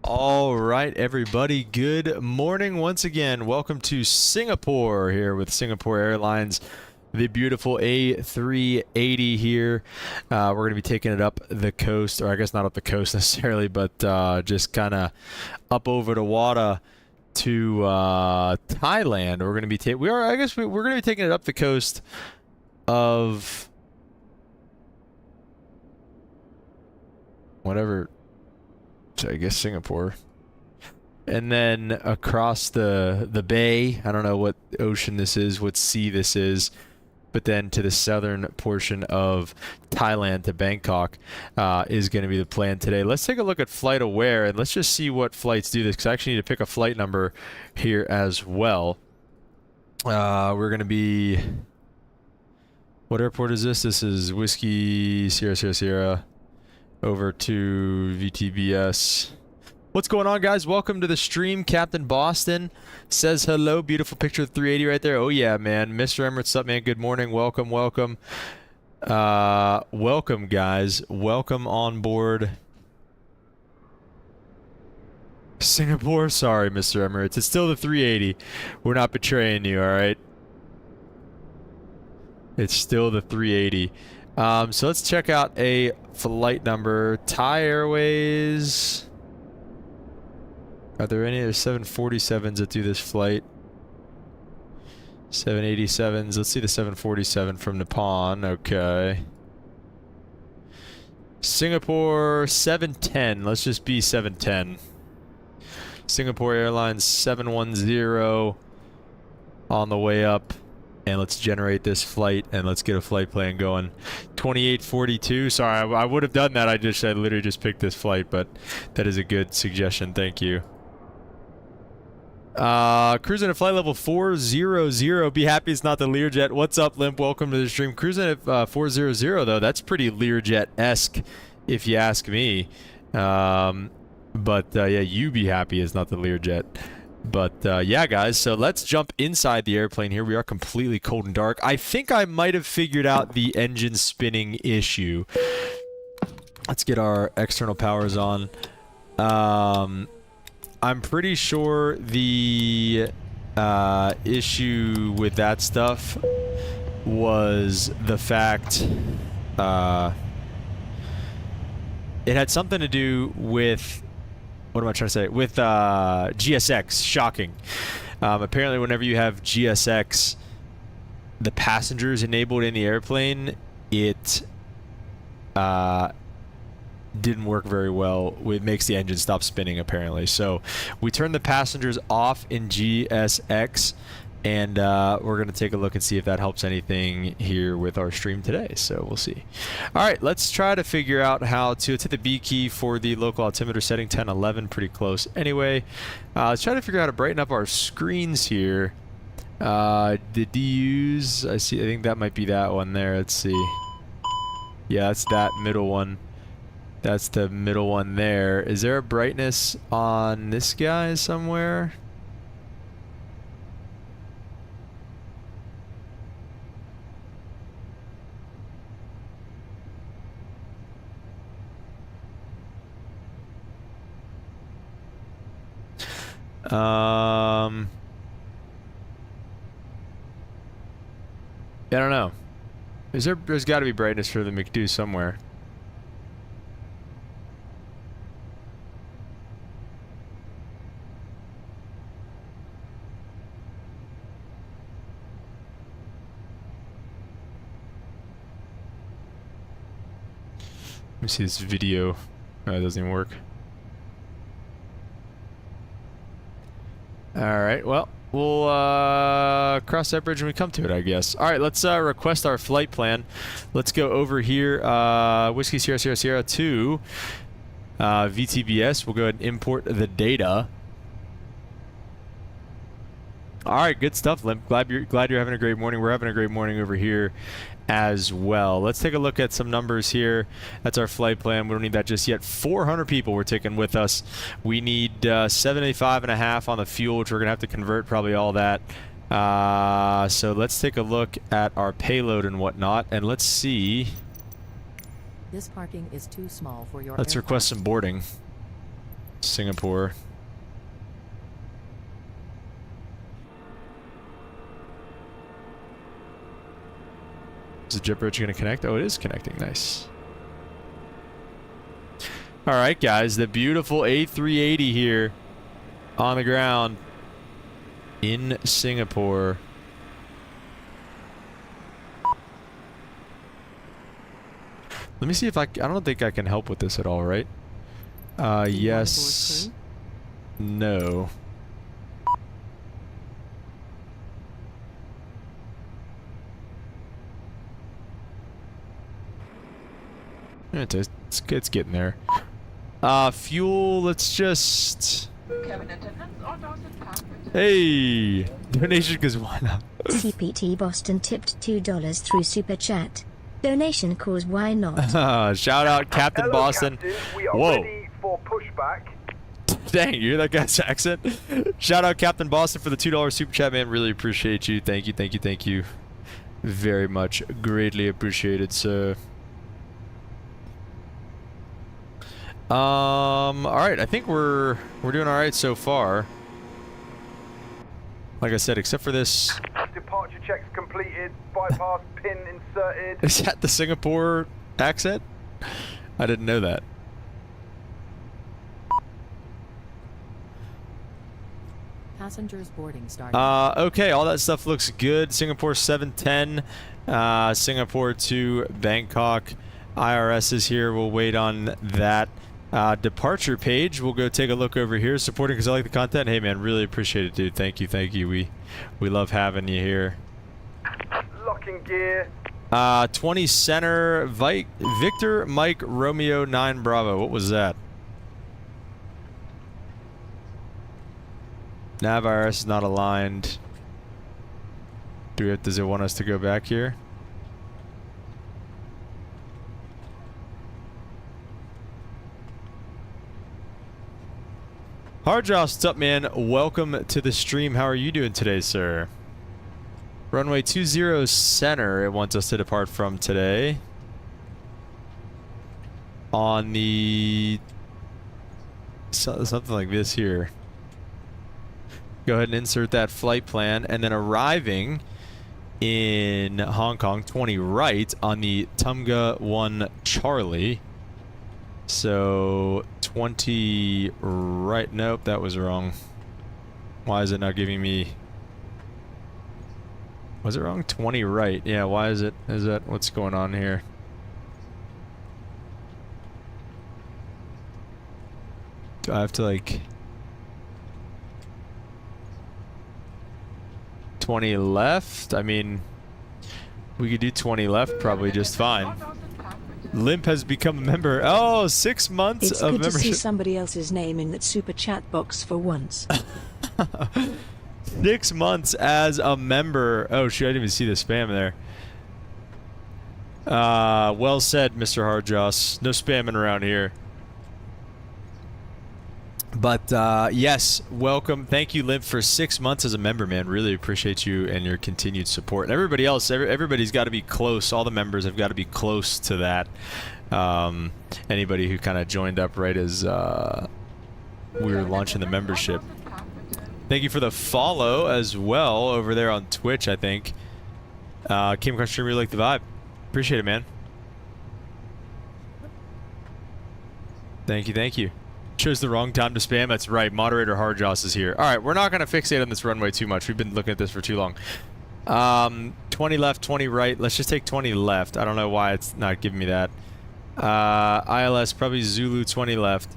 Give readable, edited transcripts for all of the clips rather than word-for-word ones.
All right, everybody. Good morning once again. Welcome to Singapore here with Singapore Airlines. The beautiful A380 here. We're going to be taking it up the coast, or I guess not up the coast necessarily, but just kind of up over the water to Thailand. We're going to be we're going to be taking it up the coast of whatever. I guess Singapore, and then across the bay. I don't know what ocean this is, what sea this is, but then to the southern portion of Thailand to Bangkok is going to be the plan today. Let's take a look at Flight Aware and let's just see what flights do this, because I actually need to pick a flight number here as well. We're going to be, what airport is this? This is Whiskey Sierra Sierra Sierra over to VTBS. What's going on, guys? Welcome to the stream. Captain Boston says hello. Beautiful picture of 380 right there. Oh yeah, man. Mr. Emirates, up, man? Good morning. Welcome, welcome. Welcome, guys. Welcome on board Singapore. Sorry, Mr. Emirates. It's still the 380. We're not betraying you, all right? It's still the 380. So let's check out a flight number. Thai Airways. Are there any other 747s that do this flight? 787s. Let's see the 747 from Nippon. Okay. Singapore 710. Let's just be 710. Singapore Airlines 710 on the way up. And let's generate this flight and let's get a flight plan going. 2842. Sorry, I would have done that. I literally just picked this flight, but that is a good suggestion. Thank you. Cruising at flight level 400. Be happy it's not the Learjet. What's up, Limp? Welcome to the stream. Cruising at 400 though. That's pretty Learjet-esque, if you ask me. Yeah, you be happy it's not the Learjet. But yeah, guys, so let's jump inside the airplane here. We are completely cold and dark. I think I might have figured out the engine spinning issue. Let's get our external powers on. I'm pretty sure the issue with that stuff was the fact it had something to do with, what am I trying to say? With GSX. Shocking. Apparently, whenever you have GSX, the passengers enabled in the airplane, it didn't work very well. It makes the engine stop spinning, apparently. So we turned the passengers off in GSX, and we're going to take a look and see if that helps anything here with our stream today. So we'll see. All right, let's try to figure out how to hit the B key for the local altimeter setting, 1011, pretty close. Anyway, let's try to figure out how to brighten up our screens here. The DUs, I think that might be that one there. Let's see. Yeah, that's that middle one. That's the middle one there. Is there a brightness on this guy somewhere? I don't know. There's got to be brightness for the McDo somewhere. Let me see this video. Oh, it doesn't even work. Alright, well, we'll cross that bridge when we come to it, I guess. Alright, let's request our flight plan. Let's go over here, Whiskey Sierra Sierra Sierra to VTBS. We'll go ahead and import the data. Alright, good stuff, Limp. Glad you're having a great morning. We're having a great morning over here as well. Let's take a look at some numbers here. That's our flight plan. We don't need that just yet. 400 people we're taking with us. We need 75.5 on the fuel, which we're gonna have to convert probably all that. So let's take a look at our payload and whatnot, and let's see. This parking is too small for your Let's request some boarding. Singapore. Is the jet bridge going to connect? Oh, it is connecting. Nice. All right, guys. The beautiful A380 here on the ground in Singapore. Let me see if I don't think I can help with this at all, right? Yes. No. It's getting there. Fuel, let's just... Hey! Donation, because why not? CPT Boston tipped $2 through Super Chat. Donation cause why not? Shout out Captain Hello, Boston. Captain. We are Whoa. ready for pushback. Dang, you hear that guy's accent? Shout out Captain Boston for the $2 Super Chat, man. Really appreciate you. Thank you, thank you, thank you. Very much. Greatly appreciated, sir. Alright, I think we're doing alright so far. Like I said, except for this. Departure checks completed. Bypass pin inserted. Is that the Singapore accent? I didn't know that. Passengers boarding started. Okay, all that stuff looks good. Singapore 710, Singapore to Bangkok. IRS is here. We'll wait on that. Departure page. We'll go take a look over here. Supporting because I like the content. Hey, man, really appreciate it, dude. Thank you, thank you. We love having you here. Locking gear. 20 center. Victor Mike Romeo 9 Bravo. What was that? Nav IRS is not aligned. Does it want us to go back here? Hardjoss, what's up, man? Welcome to the stream. How are you doing today, sir? Runway 20 center, it wants us to depart from today. On the... something like this here. Go ahead and insert that flight plan, and then arriving in Hong Kong, 20 right on the Tumga 1 Charlie. So 20 right. Nope, that was wrong. Why is it not giving me? Was it wrong? 20 right. Yeah, why is it? Is that what's going on here? Do I have to like 20 left? I mean, we could do 20 left probably just fine. Limp has become a member. Oh, 6 months it's of good membership. to see somebody else's name in that super chat box for once. 6 months as a member. Oh, shoot, I didn't even see the spam there. Well said, Mr. Hardjoss. No spamming around here. But, yes, welcome. Thank you, Limp, for 6 months as a member, man. Really appreciate you and your continued support. And everybody else, everybody's got to be close. All the members have got to be close to that. Anybody who kind of joined up right as we were launching the membership. Thank you for the follow as well over there on Twitch, I think. Came across stream, really like the vibe. Appreciate it, man. Thank you, thank you. Chose the wrong time to spam. That's right. Moderator Hardjoss is here. All right, we're not going to fixate on this runway too much. We've been looking at this for too long. 20 left, 20 right. Let's just take 20 left. I don't know why it's not giving me that. ILS, probably Zulu 20 left.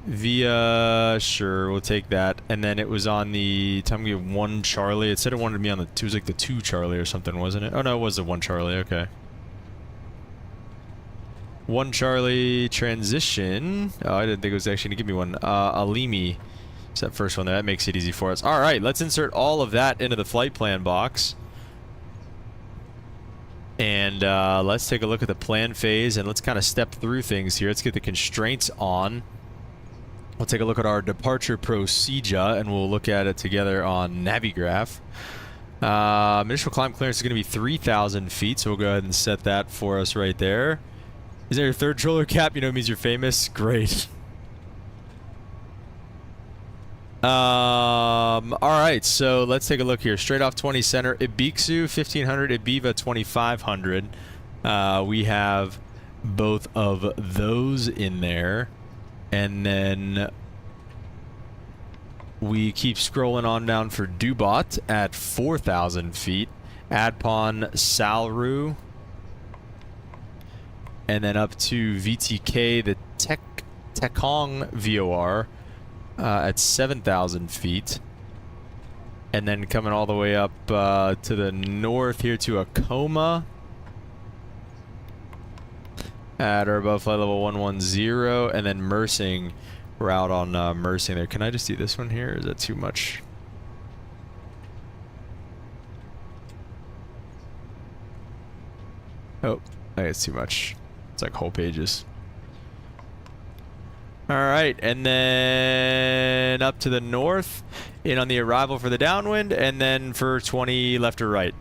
Via, sure, we'll take that. And then it was on the Tumga 1 Charlie. It said it wanted to be on the, it was like the 2 Charlie or something, wasn't it? Oh, no, it was the 1 Charlie. Okay. 1 Charlie transition. Oh, I didn't think it was actually going to give me one. Alimi. It's that first one there. That makes it easy for us. All right, let's insert all of that into the flight plan box. And let's take a look at the plan phase, and let's kind of step through things here. Let's get the constraints on. We'll take a look at our departure procedure, and we'll look at it together on Navigraph. Initial climb clearance is going to be 3,000 feet, so we'll go ahead and set that for us right there. Is that your third troller cap? You know it means you're famous? Great. All right, so let's take a look here. Straight off 20 center, Ibixu 1500, Ibiza 2500. We have both of those in there, and then we keep scrolling on down for Dubot at 4,000 feet, Adpon Salru, and then up to VTK, the Tekong VOR. At 7,000 feet, and then coming all the way up to the north here to Acoma at or above flight level 110, and then Mersing, we're out on Mersing there. Can I just do this one here? Is that too much? Oh, I think it's too much. It's like whole pages. All right, and then up to the north, in on the arrival for the downwind, and then for 20 left or right.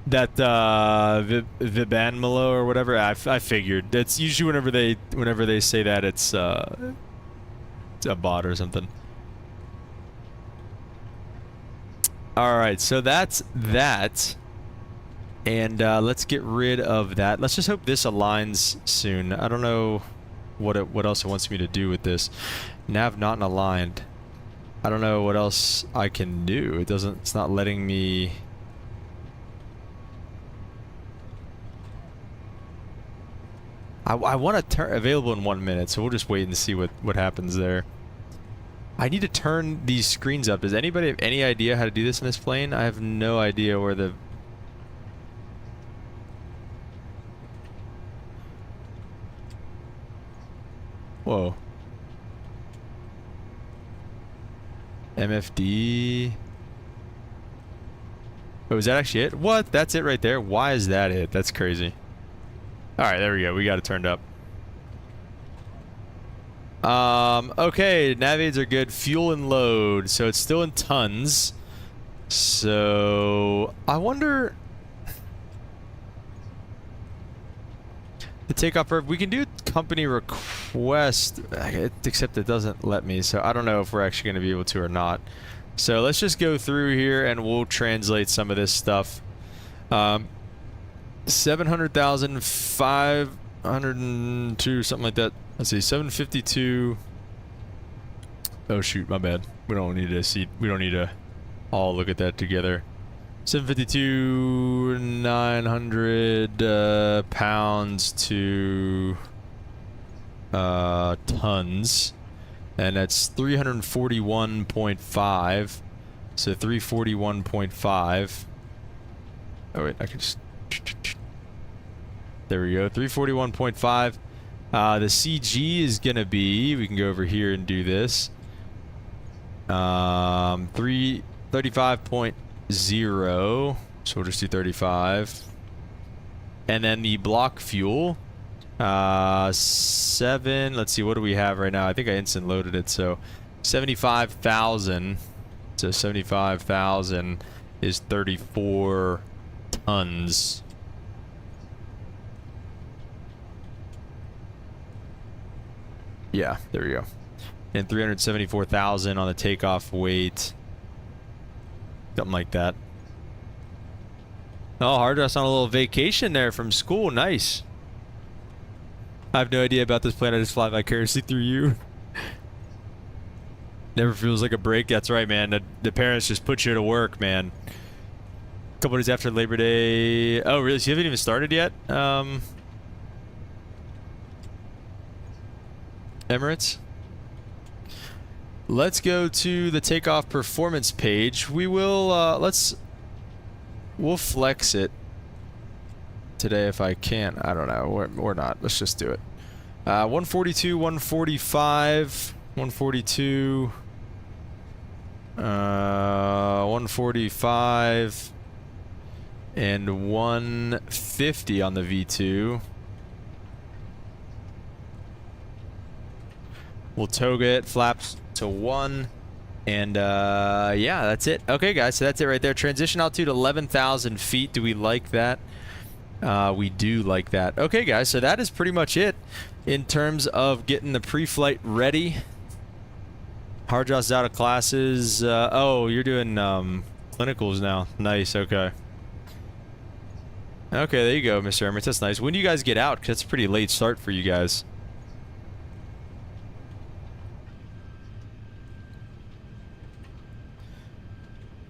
That Vibanmalo or whatever, I figured. That's usually whenever they say that, it's a bot or something. All right, so that's that. And let's get rid of that. Let's just hope this aligns soon. I don't know what else it wants me to do with this. Nav not aligned. I don't know what else I can do. It's not letting me. I want to turn available in 1 minute, so we'll just wait and see what happens there. I need to turn these screens up. Does anybody have any idea how to do this in this plane? I have no idea where the. Whoa. MFD. Oh, is that actually it? What? That's it right there? Why is that it? That's crazy. Alright, there we go. We got it turned up. Okay, nav aids are good. Fuel and load. So it's still in tons. So I wonder. The takeoff curve, we can do company request, except it doesn't let me, so I don't know if we're actually going to be able to or not. So let's just go through here and we'll translate some of this stuff. 700,000, 502, something like that. Let's see, 752. Oh shoot, my bad. We don't need to see. We don't need to all look at that together. 752, 900 pounds to tons, and that's 341.5. So 341.5. Oh wait, I can just. There we go. 341.5. The CG is gonna be. We can go over here and do this. 335.0. So we'll just do 35, and then the block fuel 7. Let's see, what do we have right now? I think I instant loaded it, so 75,000. So 75,000 is 34 tons. Yeah, there we go. And 374,000 on the takeoff weight. Something like that. Oh, Hardress on a little vacation there from school. Nice. I have no idea about this plane. I just fly vicariously through you. Never feels like a break. That's right, man. The parents just put you to work, man. A couple days after Labor Day. Oh, really? So you haven't even started yet? Emirates? Let's go to the takeoff performance page. We will we'll flex it today if I can. I don't know, or not. Let's just do it. 142, 145, 142, 145, and 150 on the V2. We'll toga it, flaps to 1, and yeah, that's it. Okay, guys, so that's it right there. Transition altitude 11,000 feet. Do we like that? We do like that. Okay, guys, so that is pretty much it in terms of getting the pre-flight ready. Hard Jaw's out of classes. Oh, you're doing clinicals now. Nice. Okay. Okay, there you go, Mr. Emirates. That's nice. When do you guys get out? 'Cause that's a pretty late start for you guys.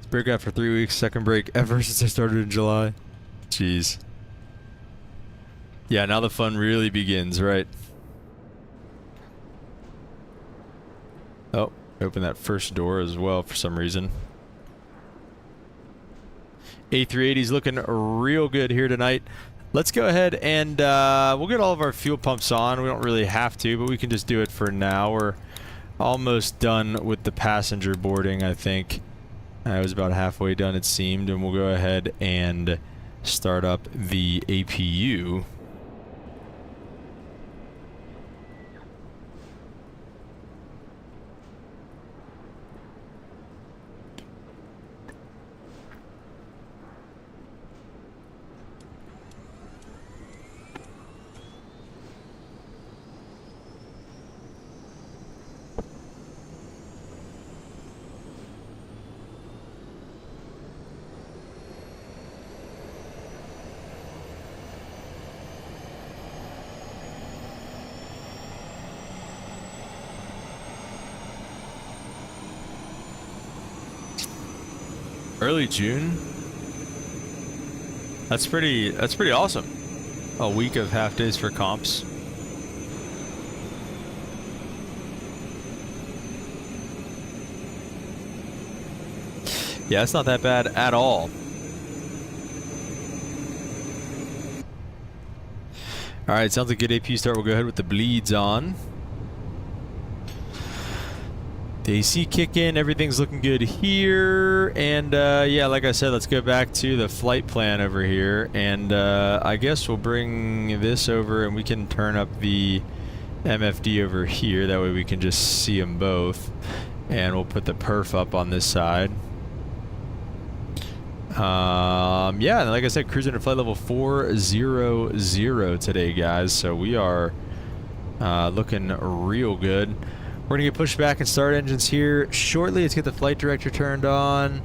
Break out for 3 weeks. Second break ever since I started in July. Jeez. Yeah, now the fun really begins, right? Oh, open that first door as well for some reason. A380's looking real good here tonight. Let's go ahead and we'll get all of our fuel pumps on. We don't really have to, but we can just do it for now. We're almost done with the passenger boarding, I think. I was about halfway done, it seemed, and we'll go ahead and start up the APU. Early June? That's pretty awesome. A week of half days for comps. Yeah, it's not that bad at all. Alright, sounds like a good AP start. We'll go ahead with the bleeds on. The AC kick in, everything's looking good here, and yeah, like I said, let's go back to the flight plan over here, and I guess we'll bring this over and we can turn up the MFD over here, that way we can just see them both, and we'll put the perf up on this side. Yeah, and like I said, cruising at flight level 400 today, guys, so we are looking real good. We're going to get pushed back and start engines here shortly. Let's get the flight director turned on.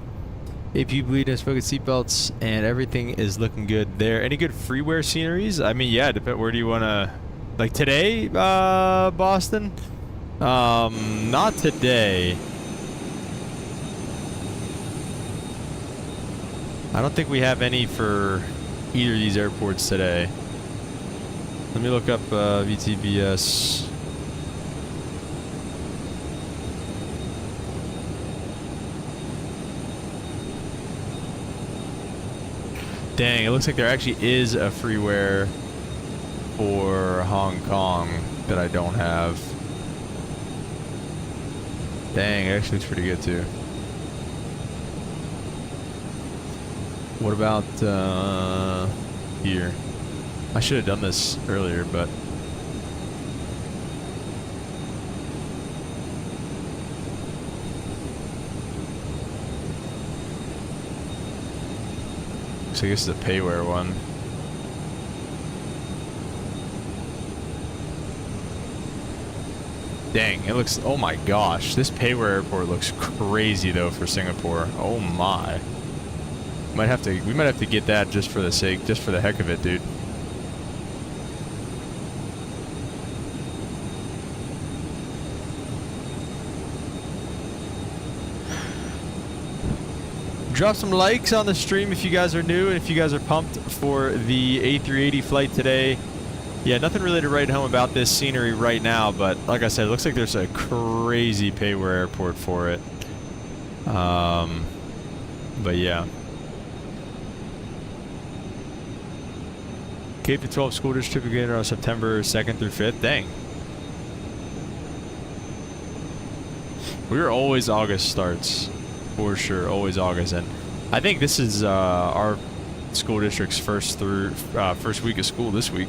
AP bleeding, spoken seatbelts, and everything is looking good there. Any good freeware sceneries? I mean, yeah, depend. Where do you want to... Like today, Boston? Not today. I don't think we have any for either of these airports today. Let me look up VTBS. Dang, it looks like there actually is a freeware for Hong Kong that I don't have. Dang, it actually looks pretty good too. What about here? I should have done this earlier, but so I guess it's a payware one. Dang, it looks, oh my gosh, this payware airport looks crazy though for Singapore. Oh my. We might have to get that just for the sake, just for the heck of it, dude. Drop some likes on the stream if you guys are new and if you guys are pumped for the A380 flight today. Yeah, nothing really to write home about this scenery right now, but like I said, it looks like there's a crazy payware airport for it. But yeah. Cape to 12 school district beginning on September 2nd through 5th. Dang. We were always August starts. For sure, always August, and I think this is our school district's first week of school this week.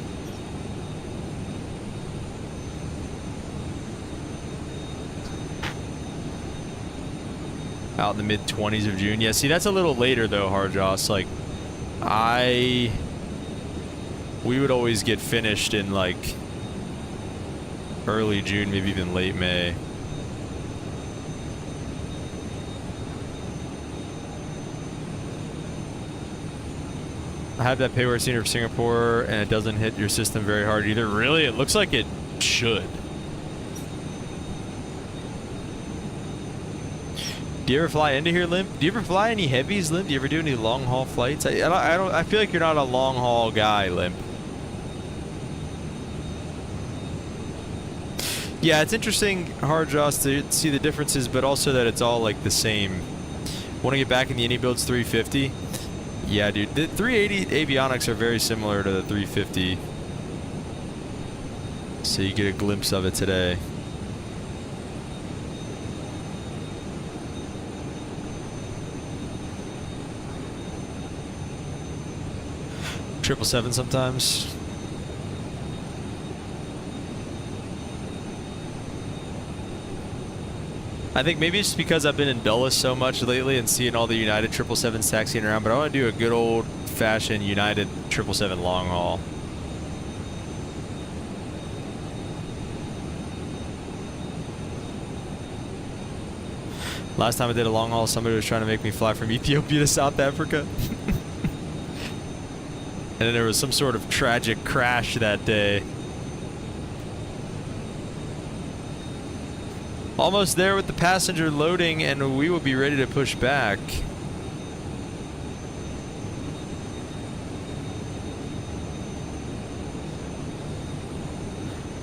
Out in the mid-20s of June. Yeah, see, that's a little later though, Harjoss. Like, we would always get finished in like early June, maybe even late May. I have that payware scenery for Singapore, and it doesn't hit your system very hard either. Really? It looks like it should. Do you ever fly into here, Limp? Do you ever fly any heavies, Limp? Do you ever do any long haul flights? I feel like you're not a long haul guy, Limp. Yeah, it's interesting, Hard Joss, to see the differences, but also that it's all like the same. Want to get back in the Indy builds 350? Yeah, dude. The 380 avionics are very similar to the 350. So you get a glimpse of it today. Triple seven sometimes. I think maybe it's because I've been in Dulles so much lately and seeing all the United 777s taxiing around, but I want to do a good old-fashioned United 777 long haul. Last time I did a long haul, somebody was trying to make me fly from Ethiopia to South Africa. And then there was some sort of tragic crash that day. Almost there with the passenger loading, and we will be ready to push back.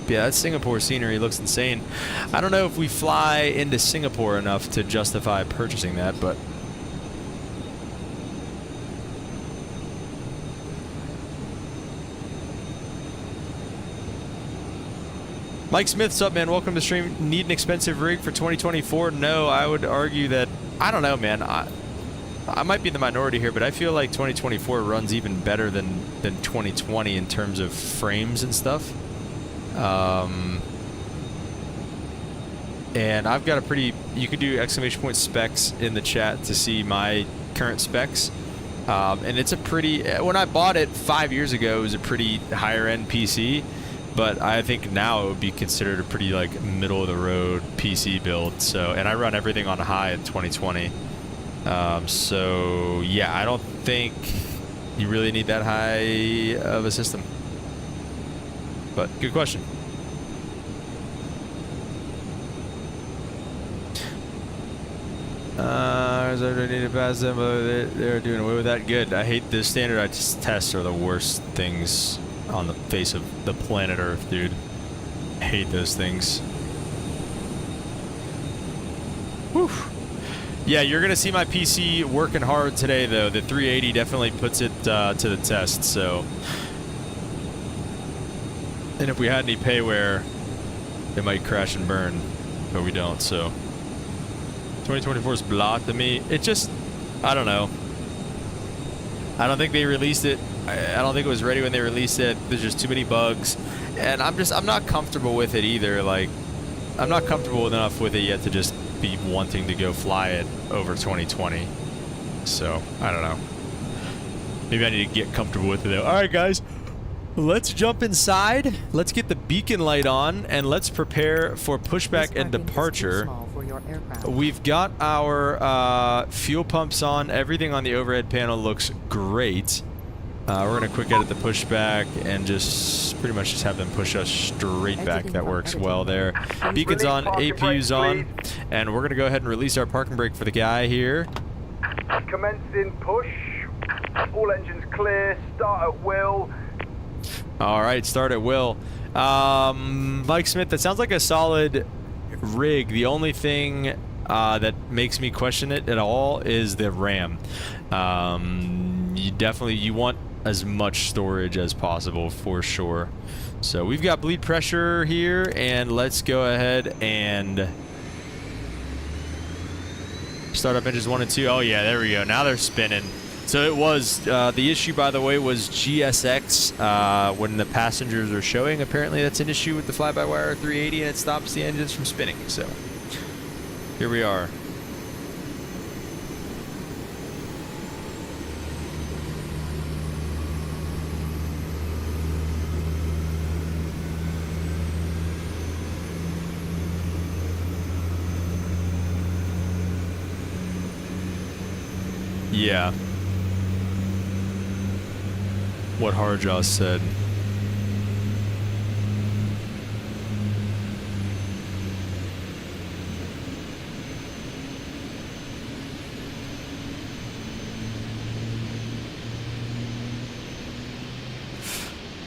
Yeah, that Singapore scenery looks insane. I don't know if we fly into Singapore enough to justify purchasing that, but... Mike Smith, what's up, man? Welcome to the stream. Need an expensive rig for 2024? No, I would argue that... I don't know, man. I might be the minority here, but I feel like 2024 runs even better than 2020 in terms of frames and stuff. And I've got a pretty... You could do exclamation point specs in the chat to see my current specs. And it's a pretty... When I bought it 5 years ago, it was a pretty higher-end PC. But I think now it would be considered a pretty like middle of the road PC build. So, and I run everything on high in 2020. So yeah, I don't think you really need that high of a system. But good question. I need to pass them. They're doing away with that. Good. I hate the standardized tests are the worst things on the face of the planet Earth, dude. I hate those things. Whew. Yeah, you're gonna see my PC working hard today, though. The 380 definitely puts it to the test. So, and if we had any payware, it might crash and burn, but we don't. So, 2024 is blah to me. It just, I don't know. I don't think they released it. I don't think it was ready when they released it. There's just too many bugs, and I'm not comfortable with it either. Like, I'm not comfortable enough with it yet to just be wanting to go fly it over 2020. So I don't know. Maybe I need to get comfortable with it though. All right, guys, let's jump inside. Let's get the beacon light on, and let's prepare for pushback and departure. We've got our fuel pumps on. Everything on the overhead panel looks great. We're going to quick edit the pushback and just pretty much just have them push us straight back. That works well there. Beacon's on, APU's on, and we're going to go ahead and release our parking brake for the guy here. Commencing push. All engines clear. Start at will. All right, start at will. Mike Smith, that sounds like a solid rig. The only thing that makes me question it at all is the RAM. You want as much storage as possible for sure. So we've got bleed pressure here, and let's go ahead and start up engines 1 and 2. Oh yeah, there we go. Now they're spinning. So it was the issue, by the way, was GSX when the passengers are showing. Apparently that's an issue with the fly-by-wire 380, and it stops the engines from spinning. So here we are. Yeah. what Harjaw said.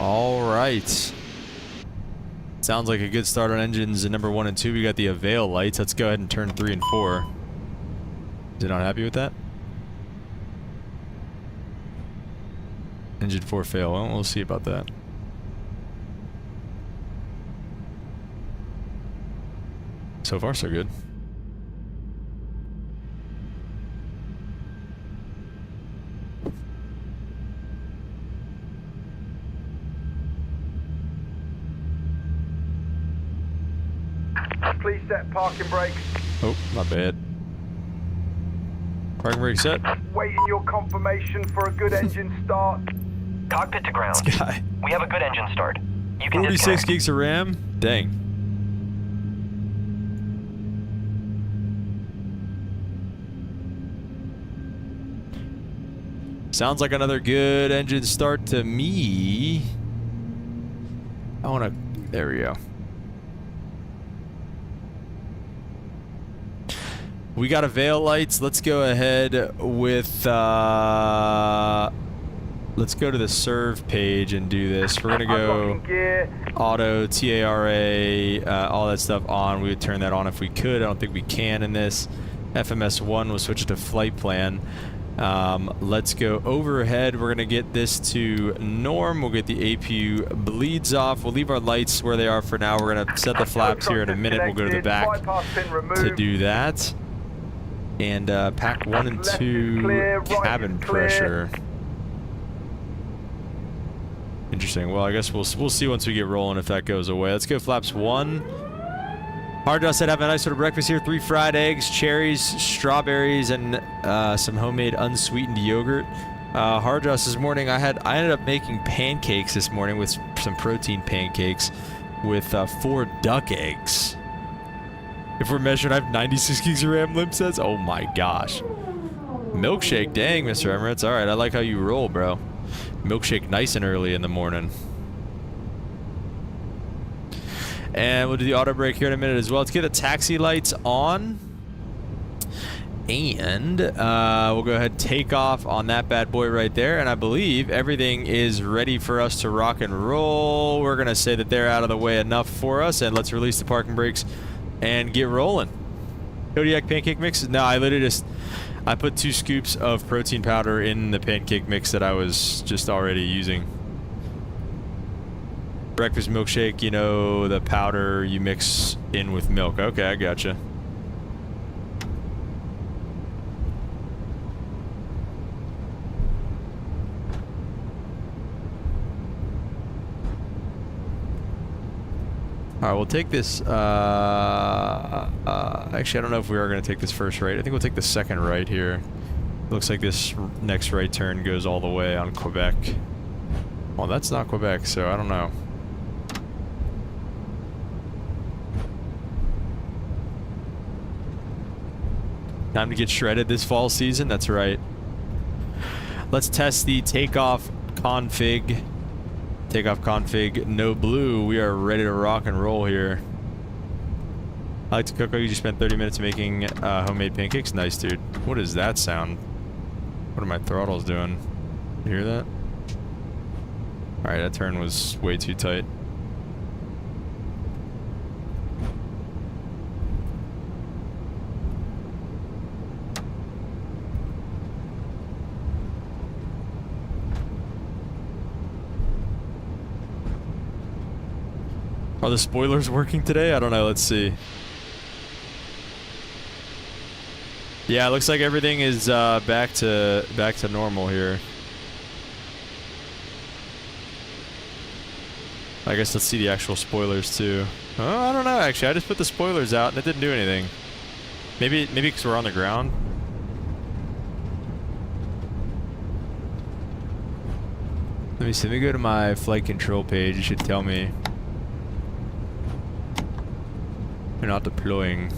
All right. Sounds like a good start on engines in number 1 and 2. We got the Avail lights. Let's go ahead and turn 3 and 4. Is it not happy with that? Engine 4 fail. Well, we'll see about that. So far, so good. Please set parking brakes. Oh, my bad. Parking brake set. Waiting your confirmation for a good engine start. Cockpit to ground. This guy. We have a good engine start. You can 46 disconnect. gigs of RAM? Dang. Sounds like another good engine start to me. I want to... There we go. We got Avail lights. Let's go ahead with... let's go to the serve page and do this. We're going to go Unlocking gear. auto, TARA, all that stuff on. We would turn that on if we could. I don't think we can in this. FMS1 will switch to flight plan. Let's go overhead. We're going to get this to norm. We'll get the APU bleeds off. We'll leave our lights where they are for now. We're going to set the flaps here in a minute. We'll go to the back Bypass pin removed. to do that. And pack 1 and Left 2 is clear, right cabin is clear. pressure. Interesting. Well, I guess we'll see once we get rolling if that goes away. Let's go flaps 1. Hardjaw said, have a nice sort of breakfast here. 3 fried eggs, cherries, strawberries, and some homemade unsweetened yogurt. Hardjaw this morning, I ended up making pancakes this morning with some protein pancakes with 4 duck eggs. If we're measuring, I have 96 gigs of RAM, Limp says. Oh my gosh. Milkshake, dang, Mr. Emirates. All right, I like how you roll, bro. Milkshake nice and early in the morning. And we'll do the auto brake here in a minute as well. Let's get the taxi lights on. And we'll go ahead and take off on that bad boy right there. And I believe everything is ready for us to rock and roll. We're going to say that they're out of the way enough for us. And let's release the parking brakes and get rolling. Kodiak pancake mix? No, I literally I put 2 scoops of protein powder in the pancake mix that I was just already using. Breakfast milkshake, you know, the powder you mix in with milk. Okay, I gotcha. Alright, we'll take this, actually I don't know if we are going to take this first right. I think we'll take the second right here. Looks like this next right turn goes all the way on Quebec. Well, that's not Quebec, so I don't know. Time to get shredded this fall season? That's right. Let's test the takeoff config. Takeoff config, no blue. We are ready to rock and roll here. I like to cook. You just spent 30 minutes making homemade pancakes. Nice, dude. What is that sound? What are my throttles doing? You hear that? Alright, that turn was way too tight. Are the spoilers working today? I don't know. Let's see. Yeah, it looks like everything is back to normal here. I guess let's see the actual spoilers too. Oh, I don't know. Actually, I just put the spoilers out and it didn't do anything. Maybe because we're on the ground. Let me see. Let me go to my flight control page. You should tell me. You're not deploying.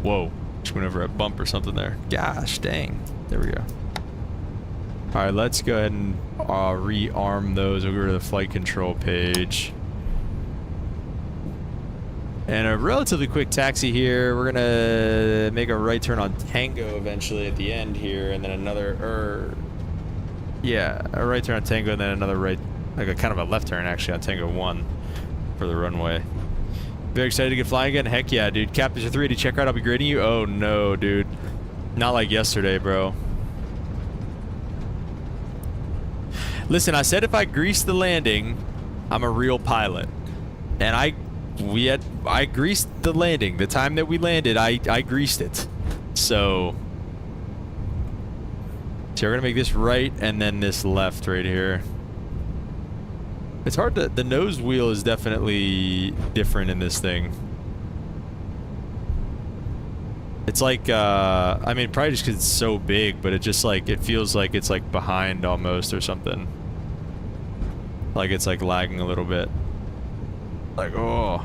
Whoa. Just went over a bump or something there. Gosh, dang. There we go. All right, let's go ahead and rearm those. We'll go to the flight control page. And a relatively quick taxi here. We're gonna make a right turn on Tango eventually at the end here, and then another, yeah, a right turn on Tango, and then another right, like a kind of a left turn actually on Tango 1 for the runway. Very excited to get flying again. Heck yeah, dude. Captain A380, check out. I'll be grading you. Oh no, dude. Not like yesterday, bro. Listen, I said if I grease the landing, I'm a real pilot, and I greased the landing. The time that we landed, I greased it. So we're gonna make this right and then this left right here. It's hard to, the nose wheel is definitely different in this thing. It's like, I mean, probably just because it's so big, but it just like, it feels like it's like behind almost or something. Like it's like lagging a little bit. Like, oh.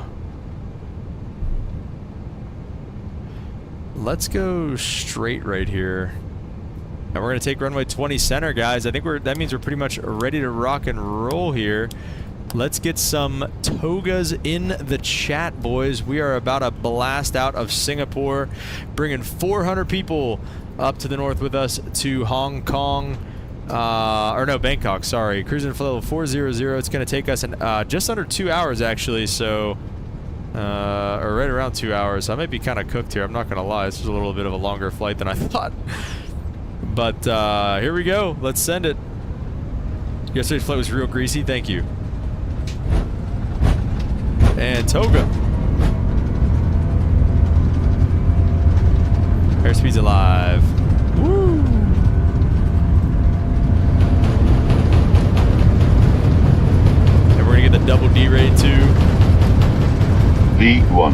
Let's go straight right here. And we're going to take runway 20 center, guys. I think that means we're pretty much ready to rock and roll here. Let's get some togas in the chat, boys. We are about to blast out of Singapore, bringing 400 people up to the north with us to Hong Kong. Or no, Bangkok, sorry. Cruising at level 400. It's going to take us just under 2 hours, actually, so... or right around 2 hours. I might be kind of cooked here, I'm not going to lie. This was a little bit of a longer flight than I thought. But here we go. Let's send it. Yesterday's flight was real greasy. Thank you. And toga. Airspeed's alive. Woo! And we're going to get the double D rate too. V1.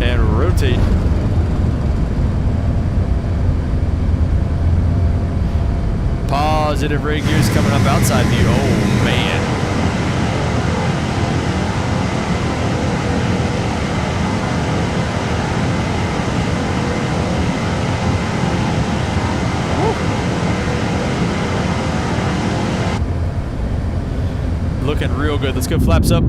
And rotate. Positive rate gears coming up outside view. Oh, man. Woo. Looking real good. Let's go flaps up.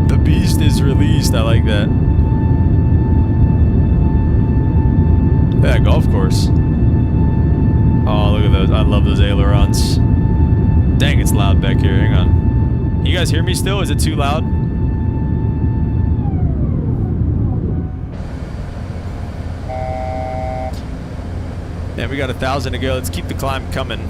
The beast is released. I like that. Yeah, golf course. Oh, look at those. I love those ailerons. Dang, it's loud back here. Hang on. You guys hear me still? Is it too loud? Yeah, we got 1,000 to go. Let's keep the climb coming.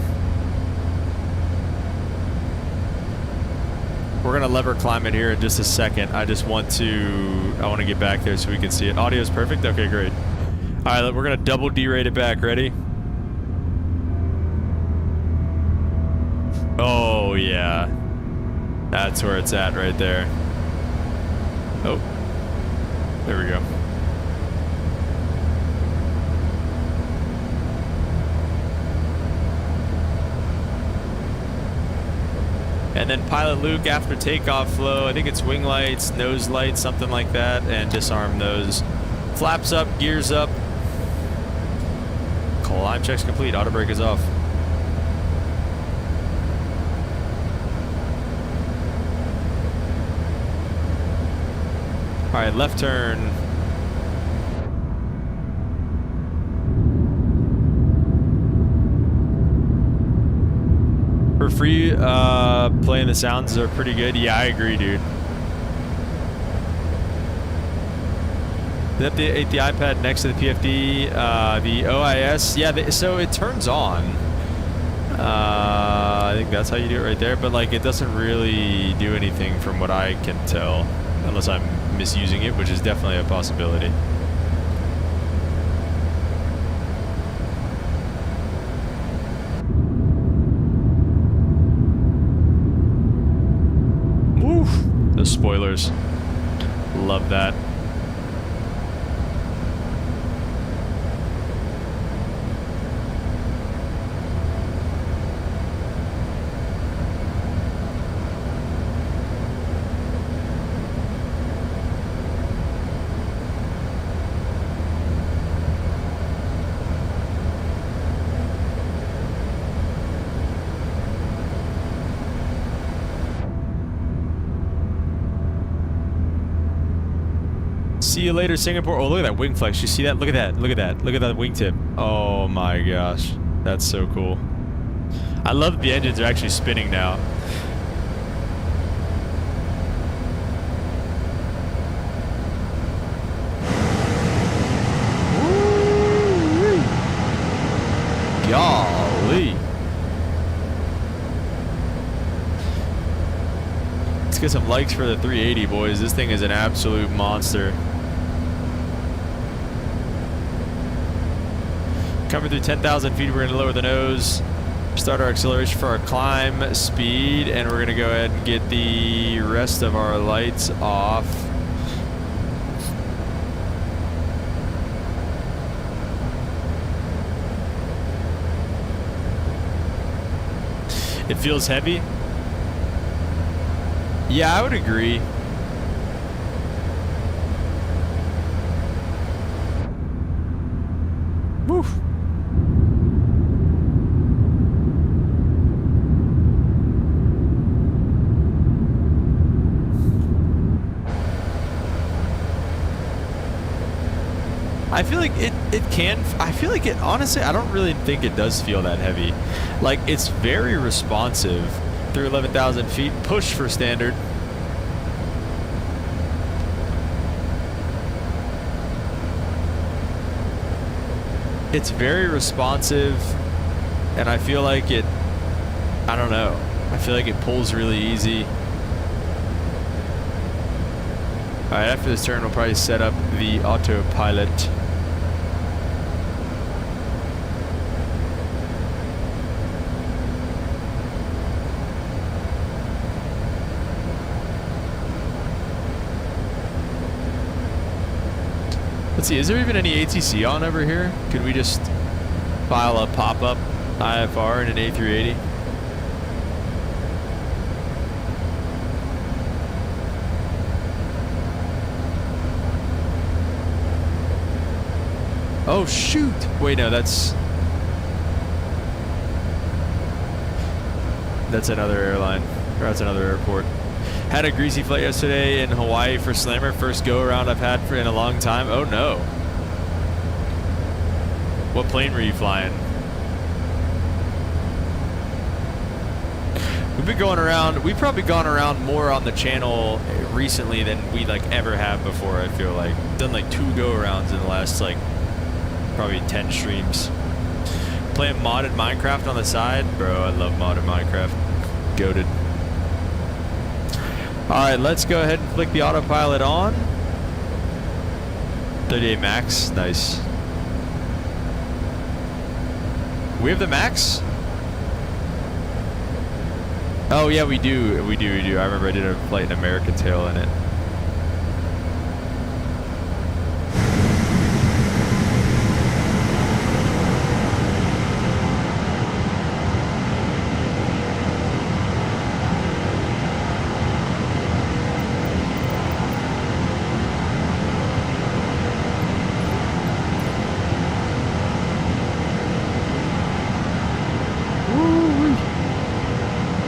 We're gonna lever climb it here in just a second. I want to get back there so we can see it. Audio's perfect? Okay, great. Alright, we're gonna double derate it back. Ready? Oh, yeah. That's where it's at right there. Oh. There we go. And then pilot Luke after takeoff flow, I think it's wing lights, nose lights, something like that, and disarm those. Flaps up, gears up. Climb checks complete, auto brake is off. Alright, left turn. For free, playing the sounds are pretty good. Yeah, I agree, dude. They update the iPad next to the PFD, the OIS. Yeah, so it turns on. I think that's how you do it right there. But like, it doesn't really do anything from what I can tell, unless I'm misusing it, which is definitely a possibility. Woof! Those spoilers. Love that. See you later, Singapore. Oh, look at that wing flex. You see that? Look at that. Look at that. Look at that wingtip. Oh my gosh. That's so cool. I love that the engines are actually spinning now. Golly. Let's get some likes for the 380, boys. This thing is an absolute monster. Coming through 10,000 feet, we're going to lower the nose, start our acceleration for our climb speed, and we're going to go ahead and get the rest of our lights off. It feels heavy. Yeah, I would agree. Woo. I feel like it can, I feel like it, honestly, I don't really think it does feel that heavy. Like, it's very responsive through 11,000 feet, push for standard. It's very responsive, and I feel like it, I don't know, I feel like it pulls really easy. Alright, after this turn, we'll probably set up the autopilot. Let's see, is there even any ATC on over here? Could we just file a pop-up IFR in an A380? Oh shoot! Wait, no, that's another airline, or that's another airport. Had a greasy flight yesterday in Hawaii for Slammer. First go around I've had in a long time. Oh no. What plane were you flying? We've been going around, we've probably gone around more on the channel recently than we like ever have before, I feel like. Done like 2 go arounds in the last like probably 10 streams. Playing modded Minecraft on the side. Bro, I love modded Minecraft. Goated. Alright, let's go ahead and flick the autopilot on. 38 max, nice. We have the max? Oh yeah, we do. I remember I did a flight in American Tail in it.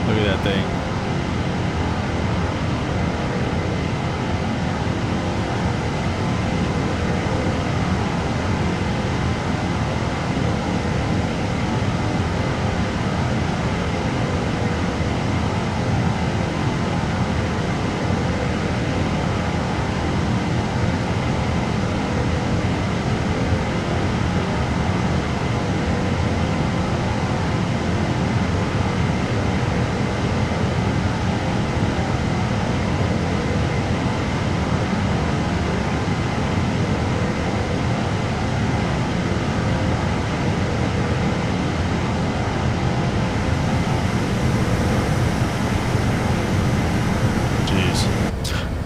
Look at that thing.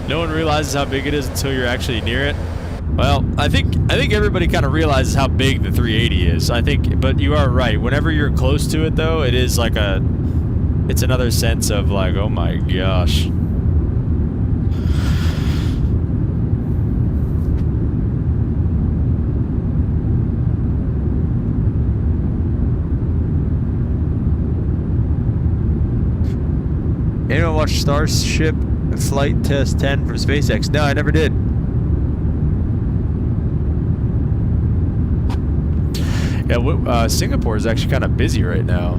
No one realizes how big it is until you're actually near it. Well, I think everybody kind of realizes how big the 380 is. I think, but you are right. Whenever you're close to it, though, it is like it's another sense of like, oh my gosh. Anyone watch Starship Flight Test 10 from SpaceX? No, I never did. Yeah, Singapore is actually kind of busy right now.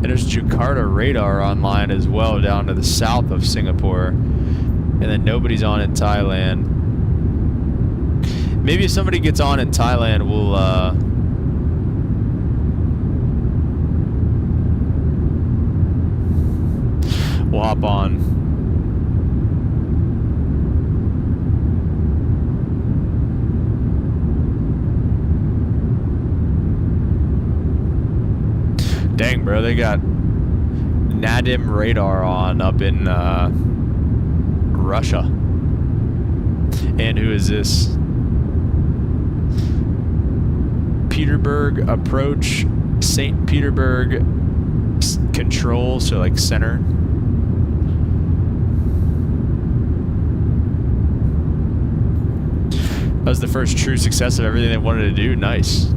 There's Jakarta radar online as well down to the south of Singapore, and then nobody's on in Thailand. Maybe if somebody gets on in Thailand, we'll hop on. Dang, bro, they got Nadim radar on up in Russia. And who is this? Petersburg approach, St. Petersburg control, so like center. That was the first true success of everything they wanted to do. Nice.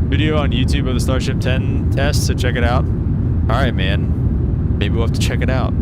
Video on YouTube of the Starship 10 test, so check it out. Alright, man. Maybe we'll have to check it out.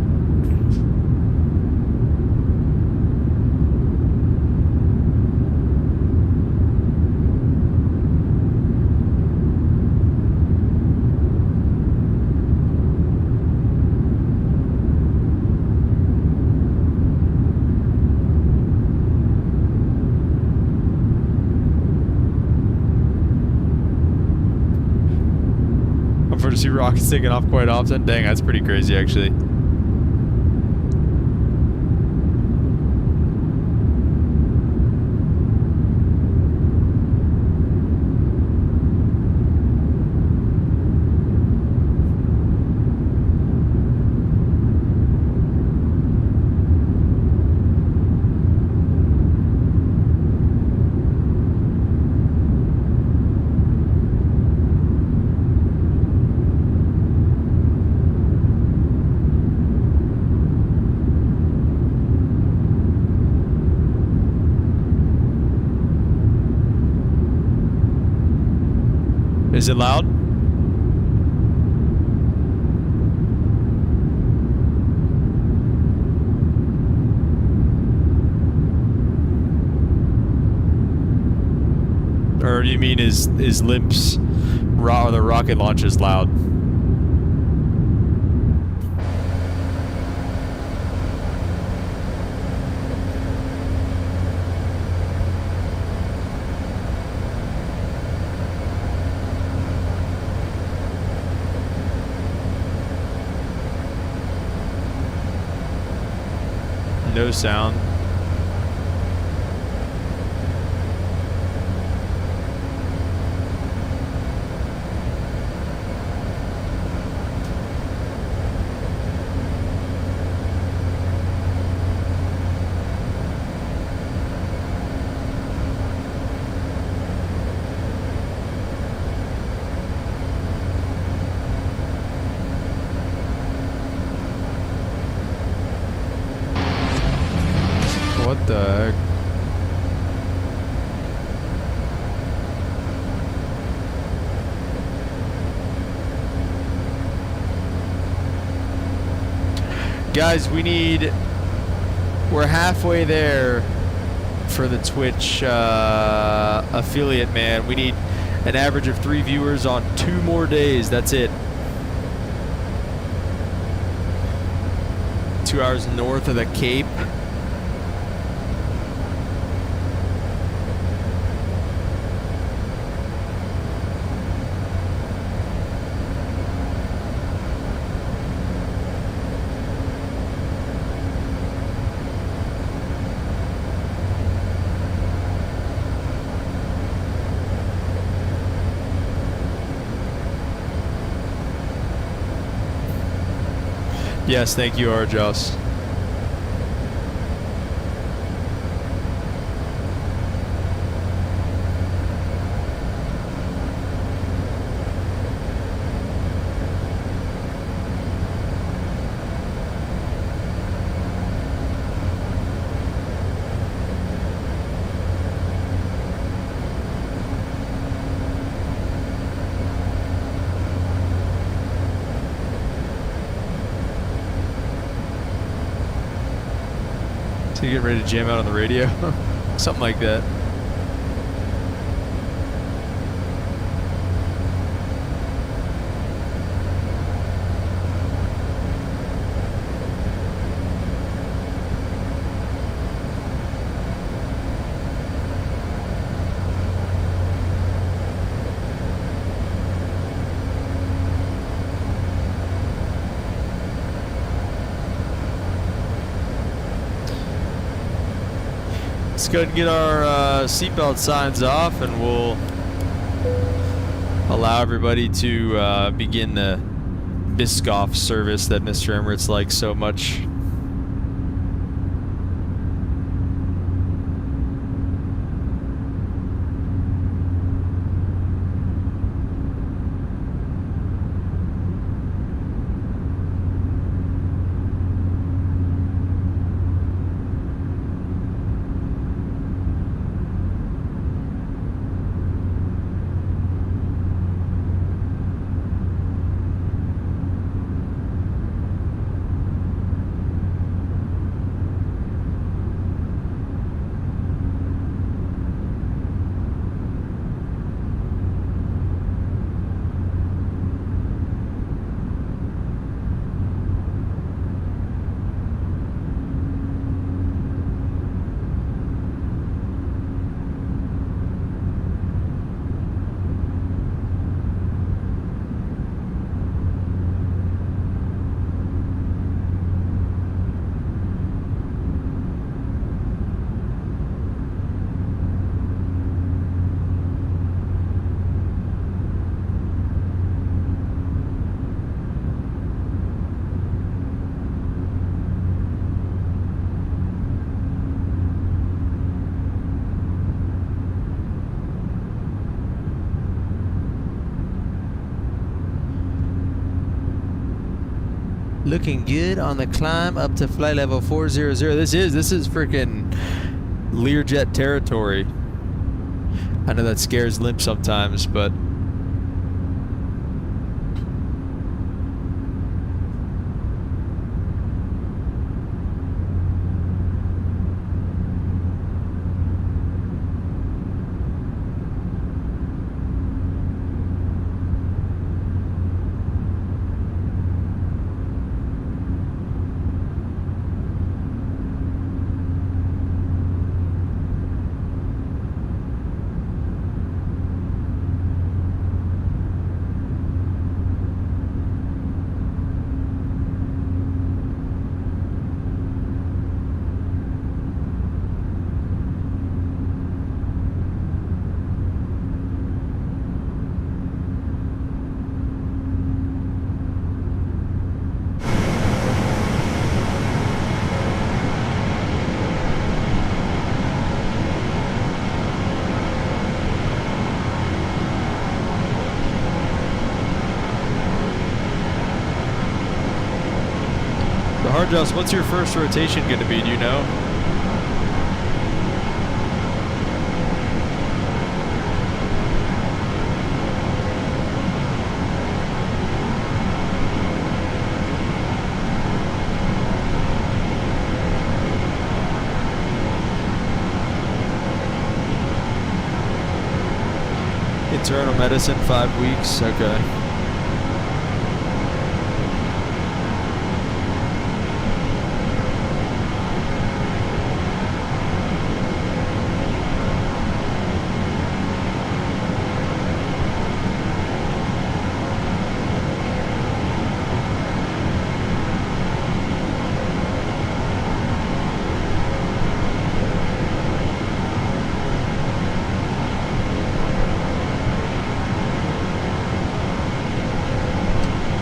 To see rockets taking off quite often. Dang, that's pretty crazy actually. Is it loud? Or do you mean is Limp's or the rocket launch is loud? No sound. Guys, we're halfway there for the Twitch affiliate, man. We need an average of 3 viewers on 2 more days. That's it. 2 hours north of the Cape. Yes, thank you, Arjos. So you getting ready to jam out on the radio? Something like that. Let's go ahead and get our seatbelt signs off, and we'll allow everybody to begin the Biscoff service that Mr. Emirates likes so much. Looking good on the climb up to flight level 400. This is freaking Learjet territory. I know that scares Limp sometimes, but Hardjust, what's your first rotation going to be? Do you know? Internal medicine, 5 weeks. Okay.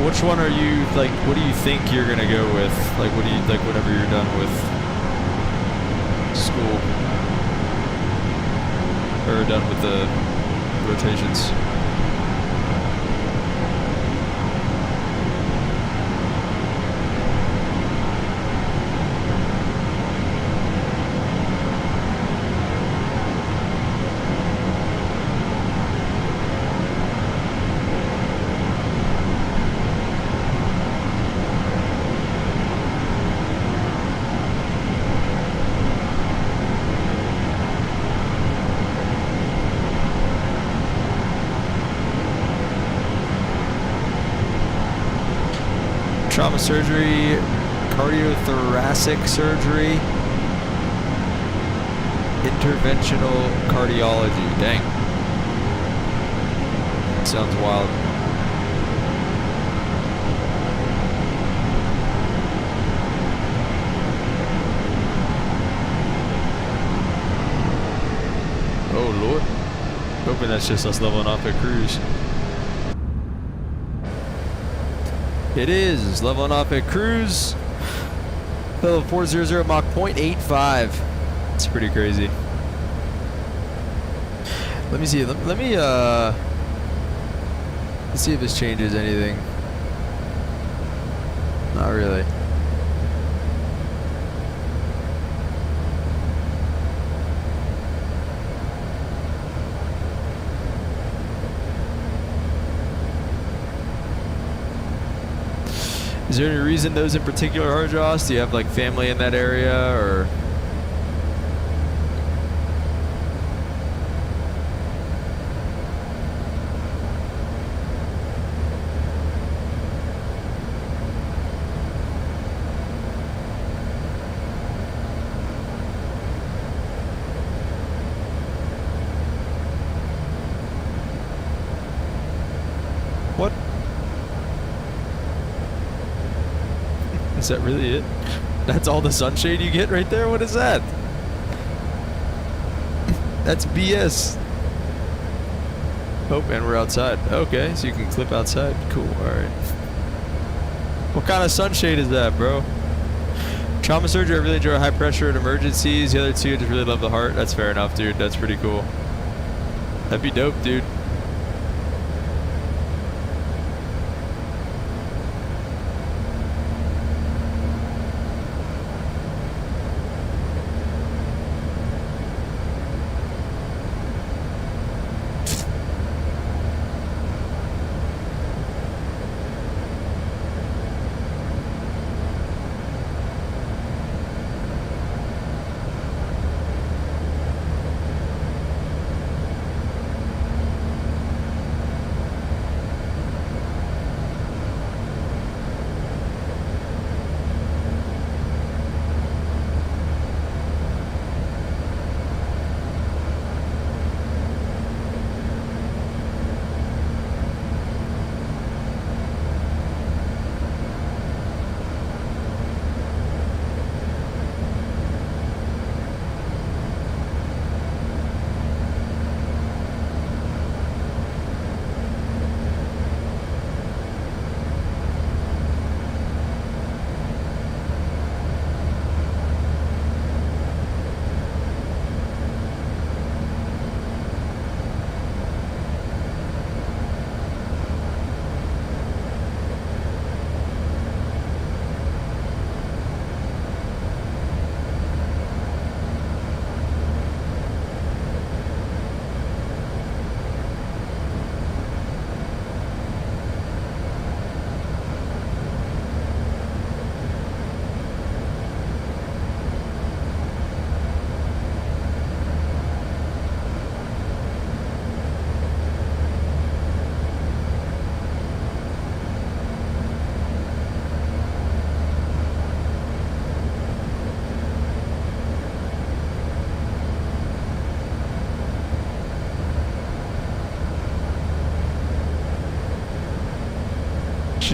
Which one are you, like, what do you think you're gonna go with? Like, what do you, like, whenever you're done with school? Or done with the rotations? Trauma surgery, cardiothoracic surgery, interventional cardiology. Dang. Sounds wild. Oh Lord. Hoping that's just us leveling off at cruise. It is leveling off at cruise. Level 400 Mach 0.85. It's pretty crazy. Let me see. Let me let's see if this changes anything. Not really. Is there any reason those in particular are Joss? Do you have like family in that area or? What? Is that really it? That's all the sunshade you get right there? What is that? That's BS. Oh, and we're outside. Okay, so you can clip outside. Cool, alright. What kind of sunshade is that, bro? Trauma surgery, I really enjoy high pressure and emergencies. The other two, I just really love the heart. That's fair enough, dude. That's pretty cool. That'd be dope, dude.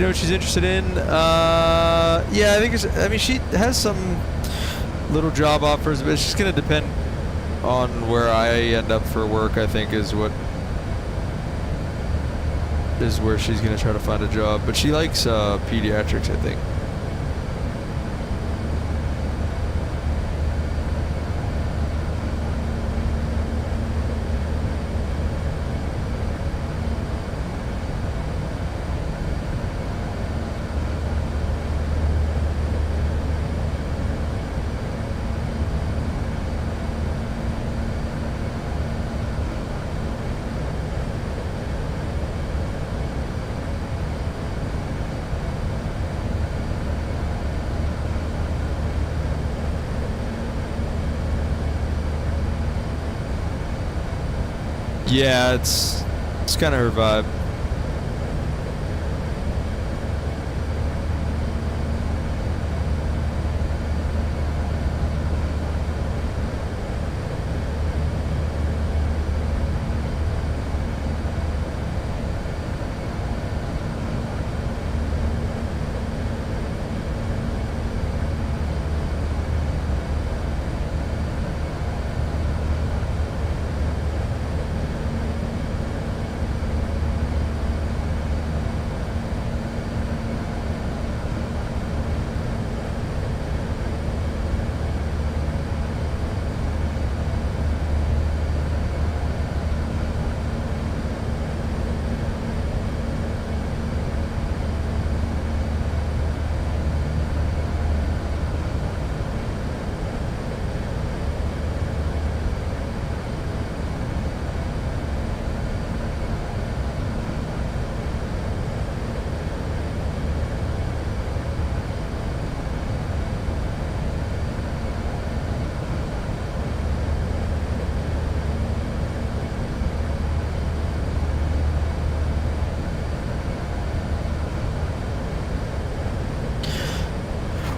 she know what she's interested in? Yeah, I think I mean, she has some little job offers, but it's just gonna depend on where I end up for work. I think is where she's gonna try to find a job. But she likes pediatrics, I think. Yeah, it's kind of her vibe.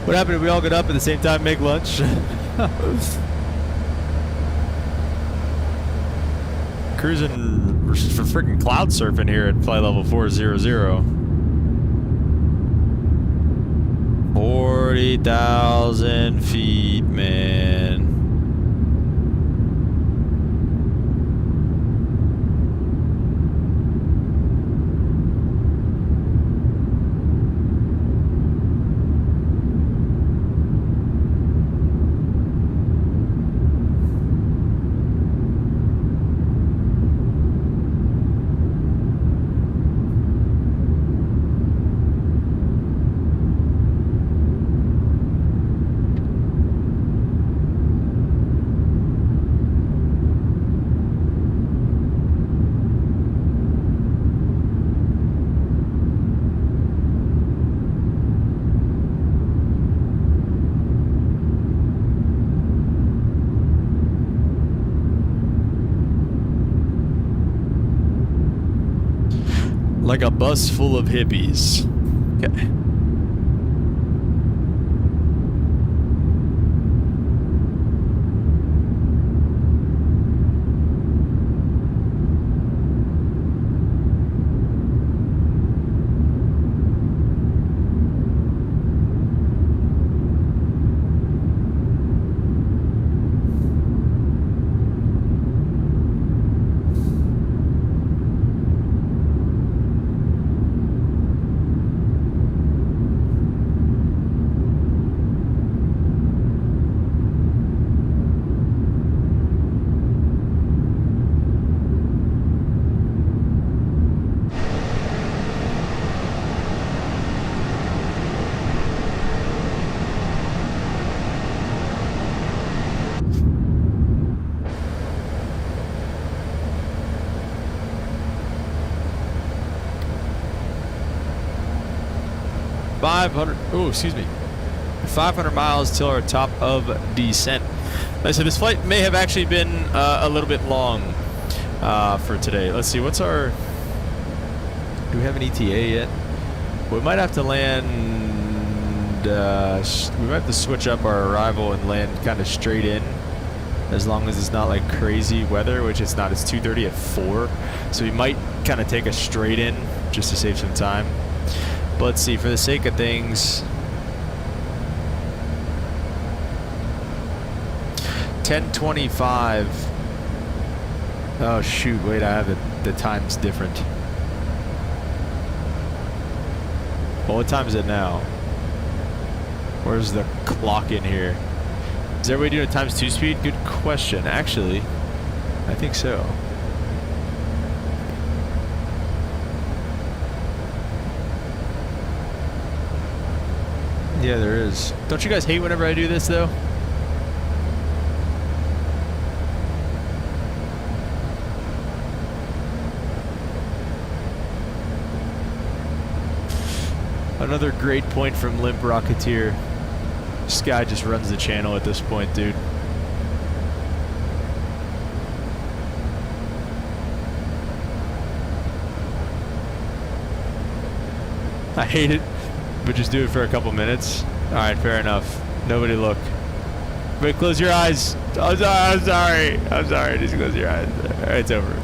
What happened if we all get up at the same time and make lunch? Cruising for freaking cloud surfing here at flight level 400. 40,000 feet, man. Like a bus full of hippies. Okay. Oh, excuse me. 500 miles till our top of descent. Like I said, this flight may have actually been a little bit long for today. Let's see, what's our... Do we have an ETA yet? We might have to land... we might have to switch up our arrival and land kind of straight in. As long as it's not like crazy weather, which it's not. It's 2:30 at 4. So we might kind of take a straight in just to save some time. But let's see, for the sake of things, 10:25. Oh shoot! Wait, I have the times different. Well, what time is it now? Where's the clock in here? Is everybody doing a times 2 speed? Good question. Actually, I think so. Yeah, there is. Don't you guys hate whenever I do this, though? Another great point from Limp Rocketeer. This guy just runs the channel at this point, dude. I hate it, but just do it for a couple minutes. Alright, fair enough. Nobody look. But close your eyes. I'm sorry. Just close your eyes. Alright, it's over.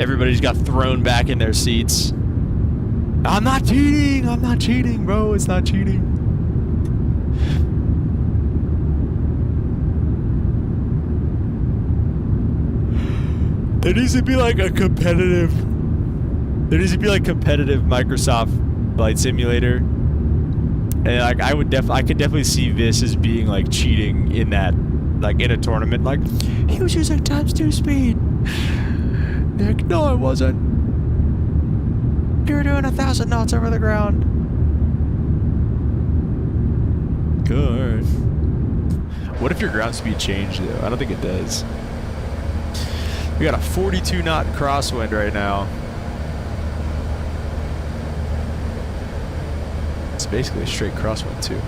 Everybody's got thrown back in their seats. I'm not cheating, bro. It's not cheating. There needs to be like a competitive. There needs to be like competitive Microsoft Flight Simulator, and like I could definitely see this as being like cheating in that, like in a tournament. Like he was using times 2 speed. Nick, no, I wasn't. You were doing 1,000 knots over the ground. Good. What if your ground speed changed though? I don't think it does. We got a 42 knot crosswind right now. It's basically a straight crosswind too.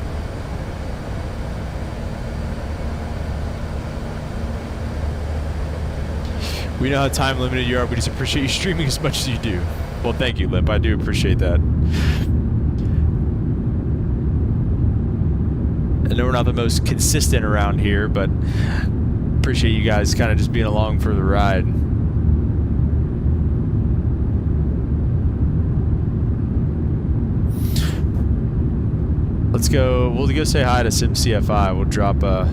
We know how time limited you are. We just appreciate you streaming as much as you do. Well, thank you, Lip. I do appreciate that. I know we're not the most consistent around here, but appreciate you guys kind of just being along for the ride. Let's go. We'll go say hi to SimCFI. We'll drop a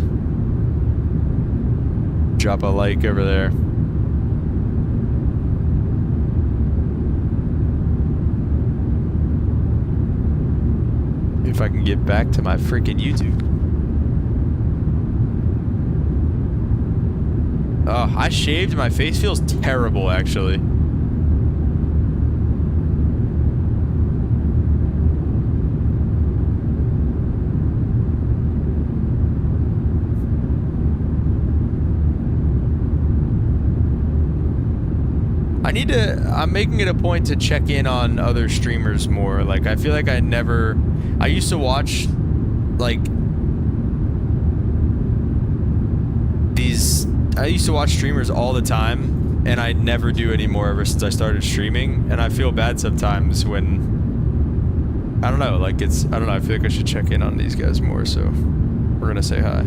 like over there. If I can get back to my freaking YouTube. Oh, I shaved. My face feels terrible, actually. I'm making it a point to check in on other streamers more. Like, I feel like I used to watch, like, I used to watch streamers all the time, and I never do anymore ever since I started streaming, and I feel bad sometimes when, I don't know, I feel like I should check in on these guys more, so we're gonna say hi.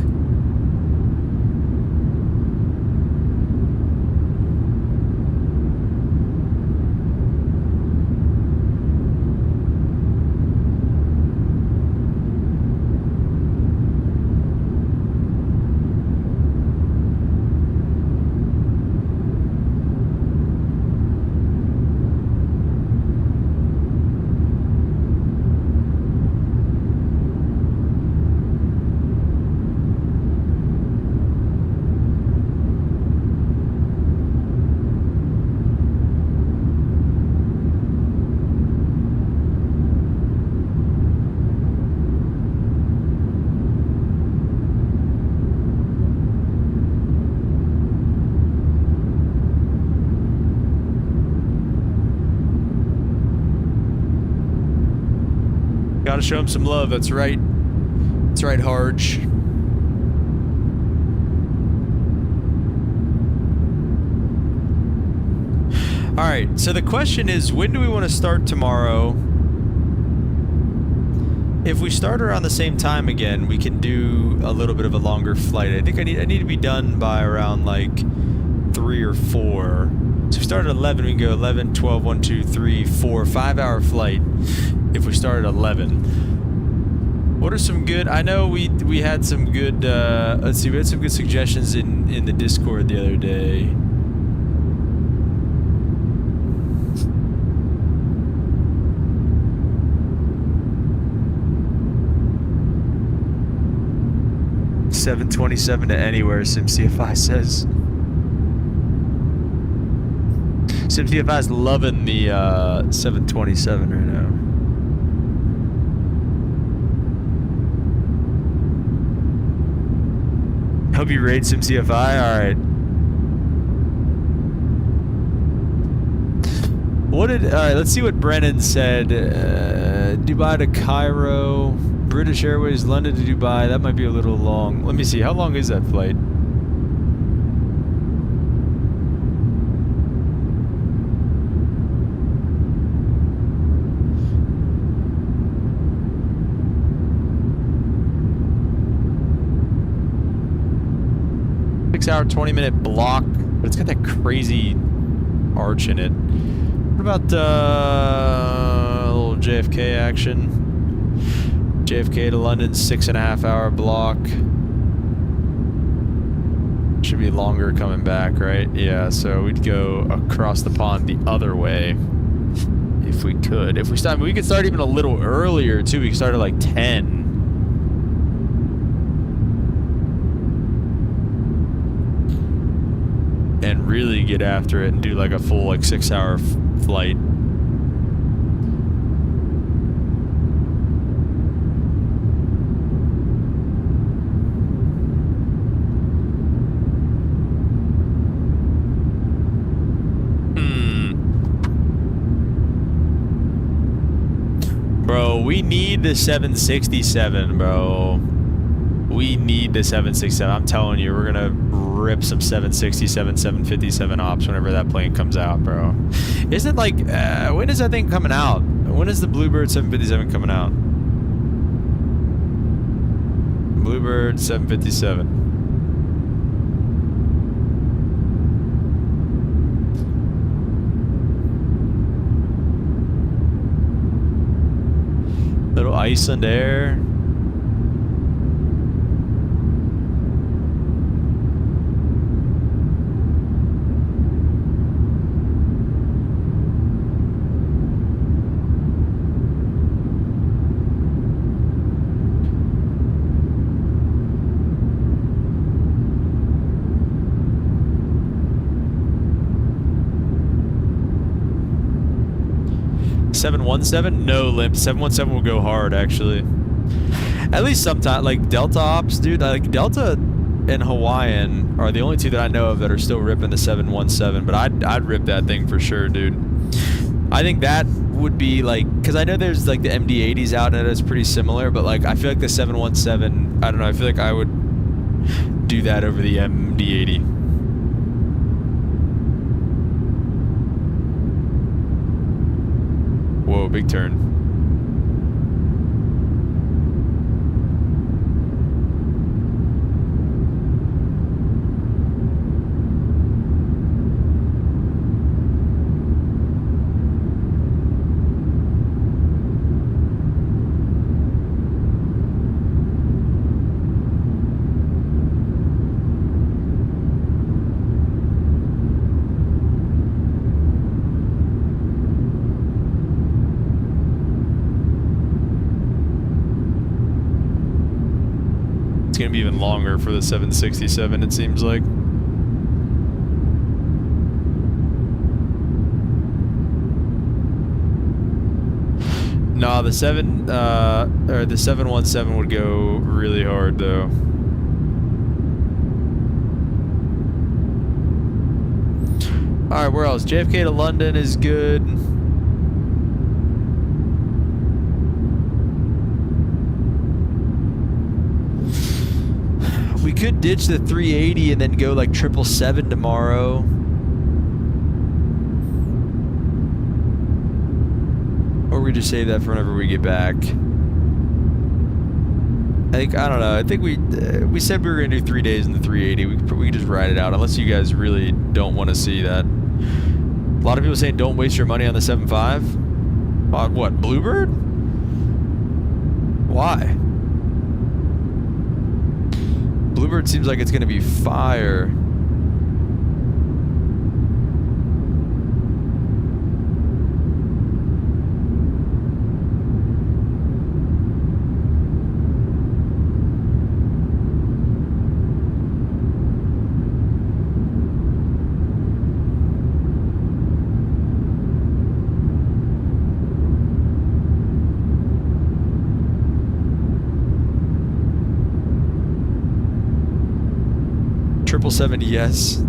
Gotta show him some love, that's right. That's right, Harge. Alright, so the question is, when do we want to start tomorrow? If we start around the same time again, we can do a little bit of a longer flight. I think I need to be done by around like 3 or 4. So if we start at 11, we can go 11, 12, 1, 2, 3, 4, 5-hour flight. If we start at 11. What are some good? I know we had some good. Let's see, we had some good suggestions in the Discord the other day. $727 to anywhere, SimCFI says. SimCFI is loving the 727 right now. Hope you raid SimCFI. Alright. Alright, let's see what Brennan said. Dubai to Cairo. British Airways, London to Dubai. That might be a little long. Let me see. How long is that flight? Hour 20-minute block, but it's got that crazy arch in it. What about a little JFK action? JFK to London, 6.5-hour block. Should be longer coming back, right? Yeah, so we'd go across the pond the other way if we could. If we start, we could start even a little earlier too. We could start at like 10. And really get after it and do like a full like 6-hour flight. Bro, we need the 767, bro. We need the 767. I'm telling you, we're gonna rip some 767, 757 ops whenever that plane comes out, bro. Isn't like, when is that thing coming out? When is the Bluebird 757 coming out? Bluebird 757. Little Iceland Air. $717? No, Limp. 717 will go hard, actually. At least sometime. Like, Delta Ops, dude. Like, Delta and Hawaiian are the only two that I know of that are still ripping the 717. But I'd rip that thing for sure, dude. I think that would be, like... Because I know there's, like, the MD-80s out and it's pretty similar. But, like, I feel like the 717... I don't know. I feel like I would do that over the MD-80. Whoa, big turn. It's gonna be even longer for the 767, it seems like. Nah, the 717 would go really hard though. Alright, where else? JFK to London is good. We could ditch the 380 and then go like 777 tomorrow. Or we just save that for whenever we get back. I don't know. I think we said we were gonna do 3 days in the 380. We can just ride it out, unless you guys really don't want to see that. A lot of people saying don't waste your money on the 7.5. On what, Bluebird? Why? Bluebird seems like it's gonna be fire. Triple 70, yes.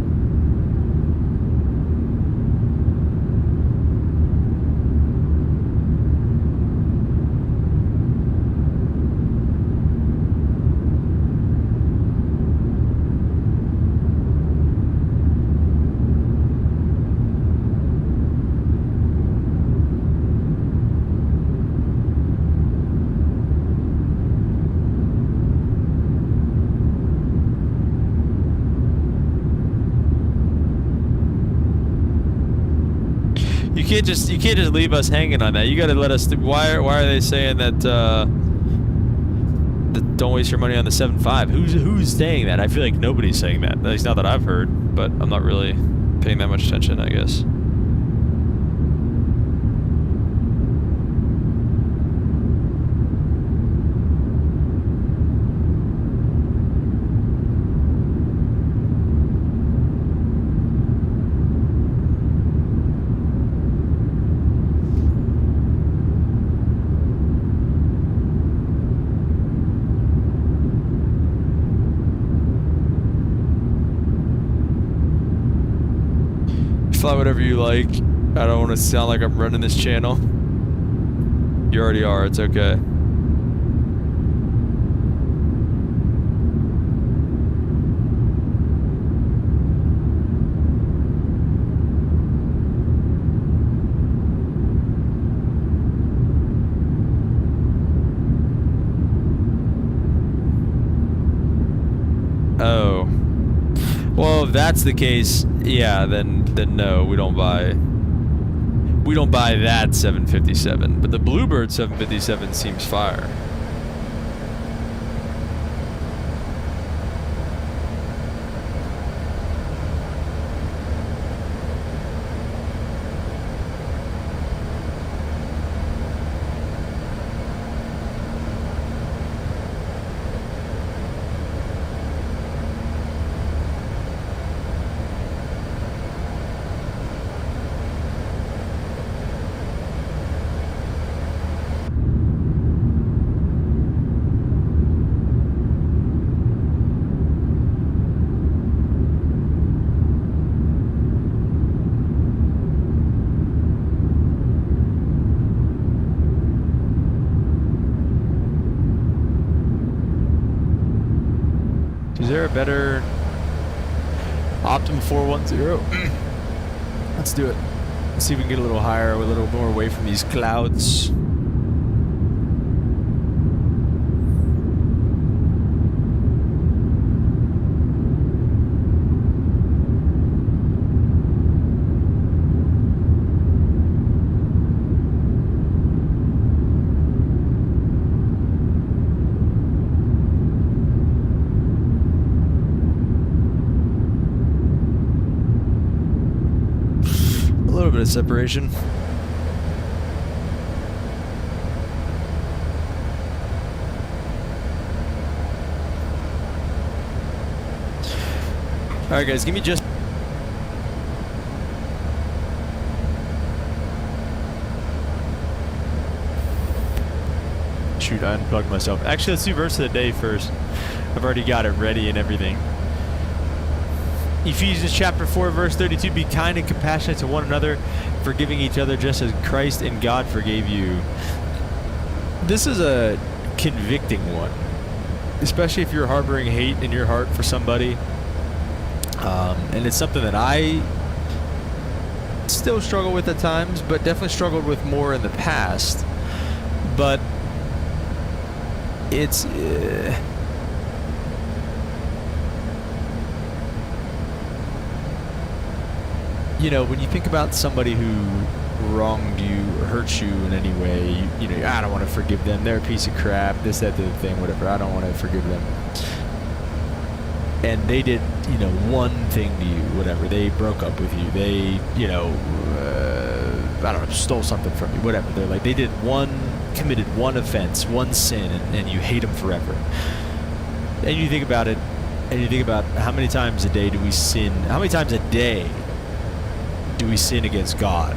You can't just leave us hanging on that. You got to let us. Why are they saying that? That don't waste your money on the 7.5. Who's saying that? I feel like nobody's saying that. At least not that I've heard. But I'm not really paying that much attention, I guess. Fly whatever you like. I don't want to sound like I'm running this channel. You already are. It's okay. Oh. Well, if that's the case, yeah, then no, we don't buy that 757. But the Bluebird 757 seems fire. Is there a better Optum 410? Let's do it. Let's see if we can get a little higher, a little more away from these clouds. A little bit of separation. Alright guys, give me just... Shoot, I unplugged myself. Actually, let's do verse of the day first. I've already got it ready and everything. Ephesians chapter 4 verse 32, be kind and compassionate to one another, forgiving each other just as Christ and God forgave you. This is a convicting one, especially if you're harboring hate in your heart for somebody. And it's something that I still struggle with at times, but definitely struggled with more in the past. But it's you know, when you think about somebody who wronged you or hurt you in any way, you know, I don't want to forgive them. They're a piece of crap. This, that, the other thing, whatever. I don't want to forgive them. And they did, you know, one thing to you, whatever. They broke up with you. They, you know, I don't know, stole something from you, whatever. They're like, they committed one offense, one sin, and you hate them forever. And you think about it, and you think about how many times a day do we sin? How many times a day do we sin against God?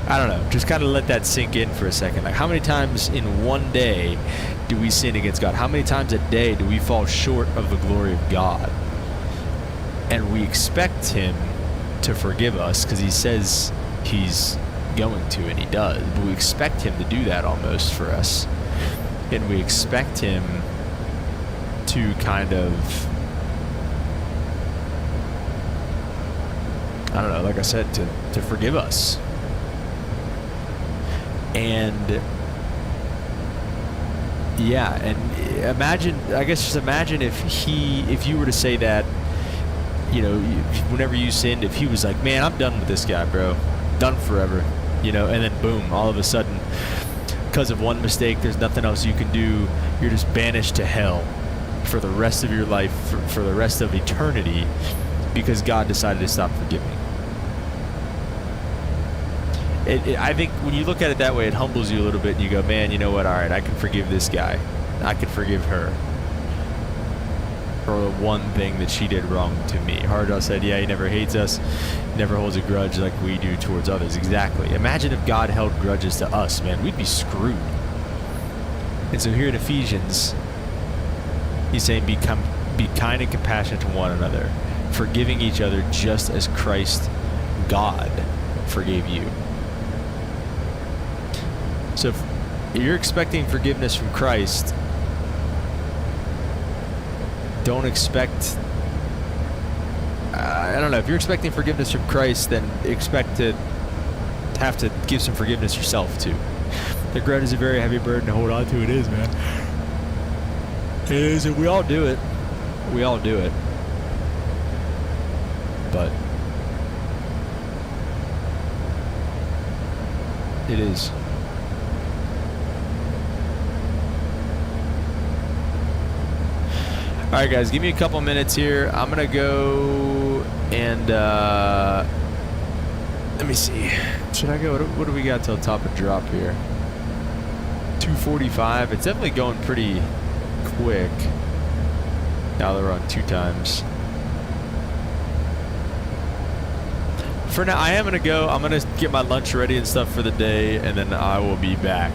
I don't know. Just kind of let that sink in for a second. Like, how many times in one day do we sin against God? How many times a day do we fall short of the glory of God? And we expect Him to forgive us because He says He's going to, and He does. But we expect Him to do that almost for us. And we expect Him to kind of, I don't know, like I said, to forgive us. And yeah, and imagine, I guess just imagine if you were to say that, you know, whenever you sinned, if He was like, man, I'm done with this guy, bro, done forever, you know, and then boom, all of a sudden, because of one mistake, there's nothing else you can do, you're just banished to hell for the rest of your life, for the rest of eternity, because God decided to stop forgiving. I think when you look at it that way, it humbles you a little bit, and you go, man, you know what, all right, I can forgive this guy. I can forgive her for the one thing that she did wrong to me. Hardell said, yeah, He never hates us, never holds a grudge like we do towards others. Exactly. Imagine if God held grudges to us, man. We'd be screwed. And so here in Ephesians, he's saying, be kind and compassionate to one another, forgiving each other just as Christ, God, forgave you. So if you're expecting forgiveness from Christ, don't expect, I don't know, if you're expecting forgiveness from Christ, then expect to have to give some forgiveness yourself too. The grudge is a very heavy burden to hold on to. It is, man. It is, and we all do it. We all do it. But it is. Alright guys, give me a couple minutes here. I'm gonna go and let me see. Should I go? What do we got till top of drop here? 2:45. It's definitely going pretty quick. Now they're on 2 times. For now, I am gonna go. I'm gonna get my lunch ready and stuff for the day, and then I will be back.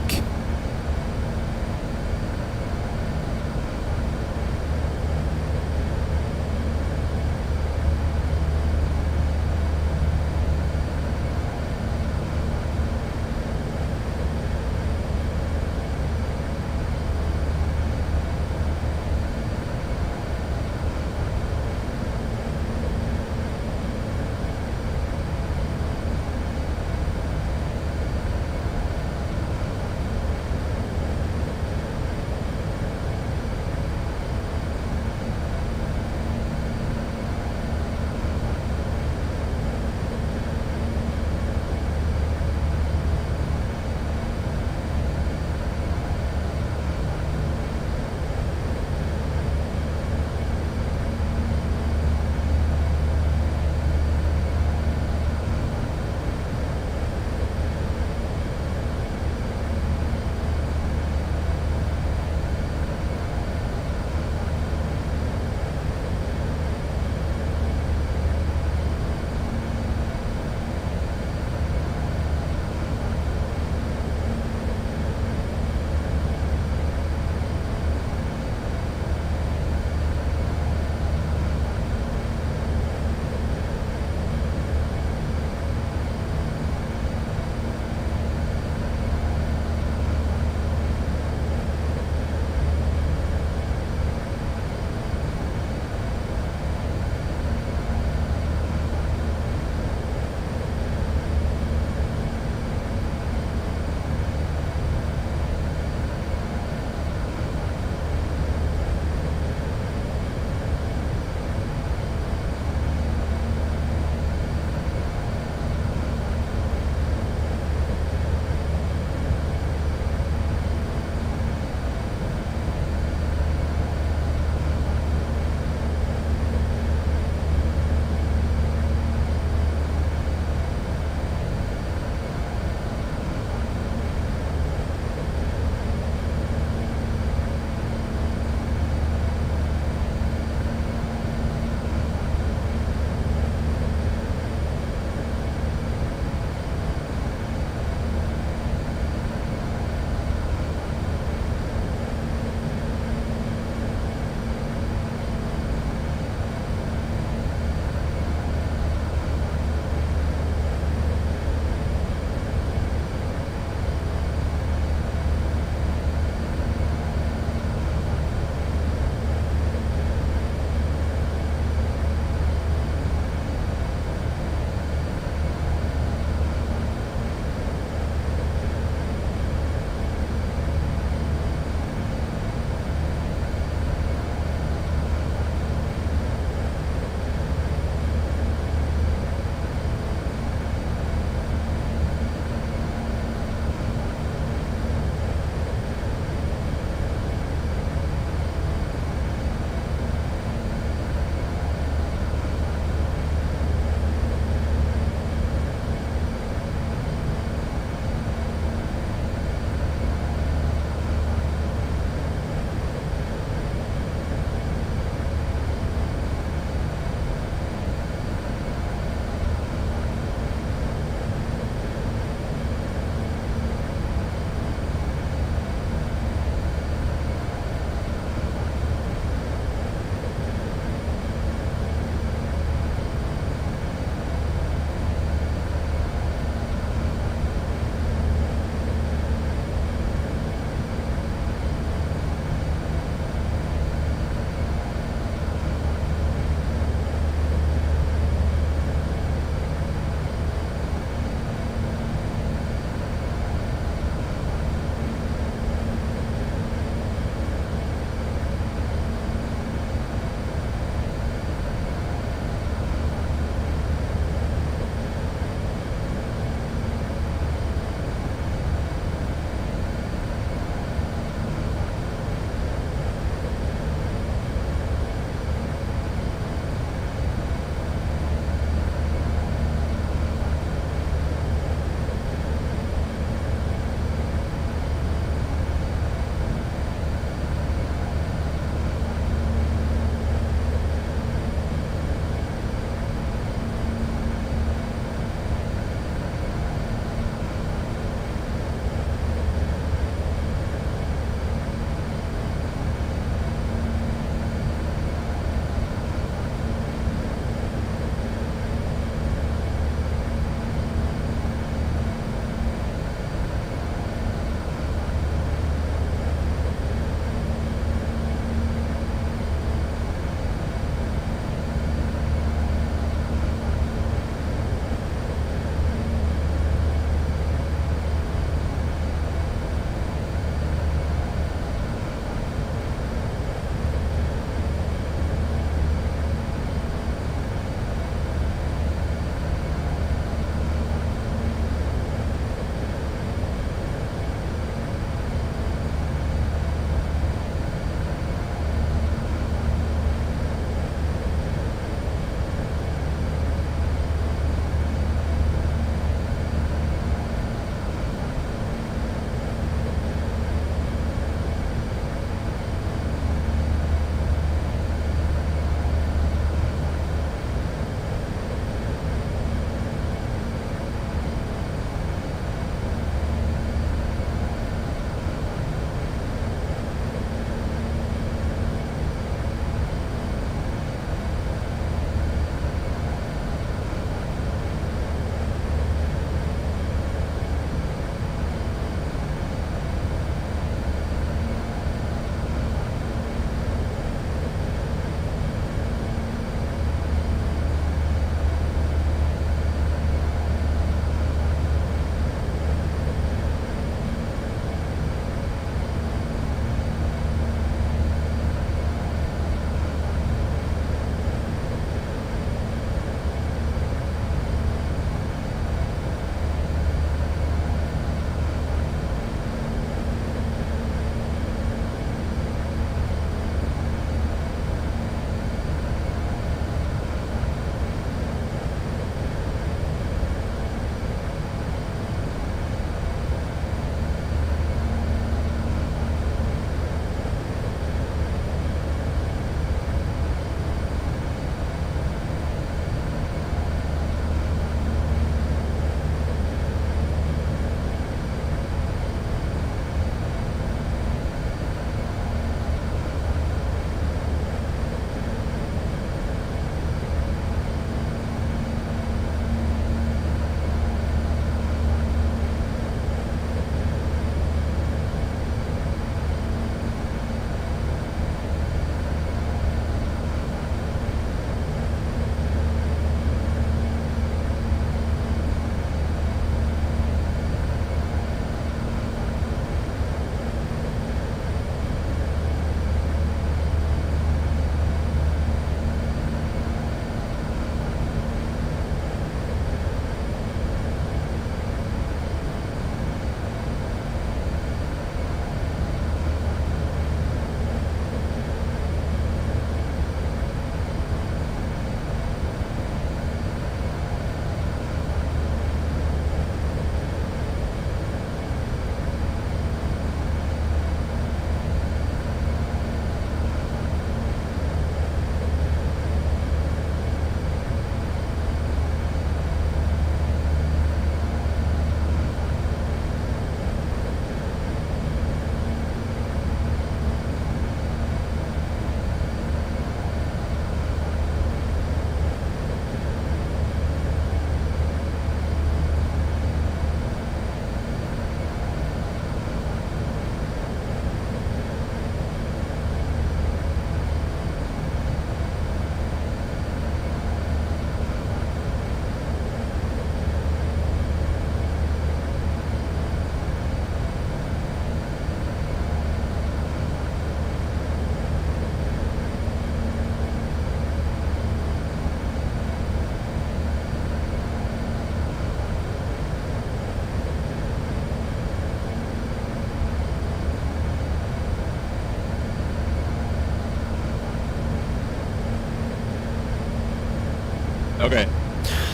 Okay.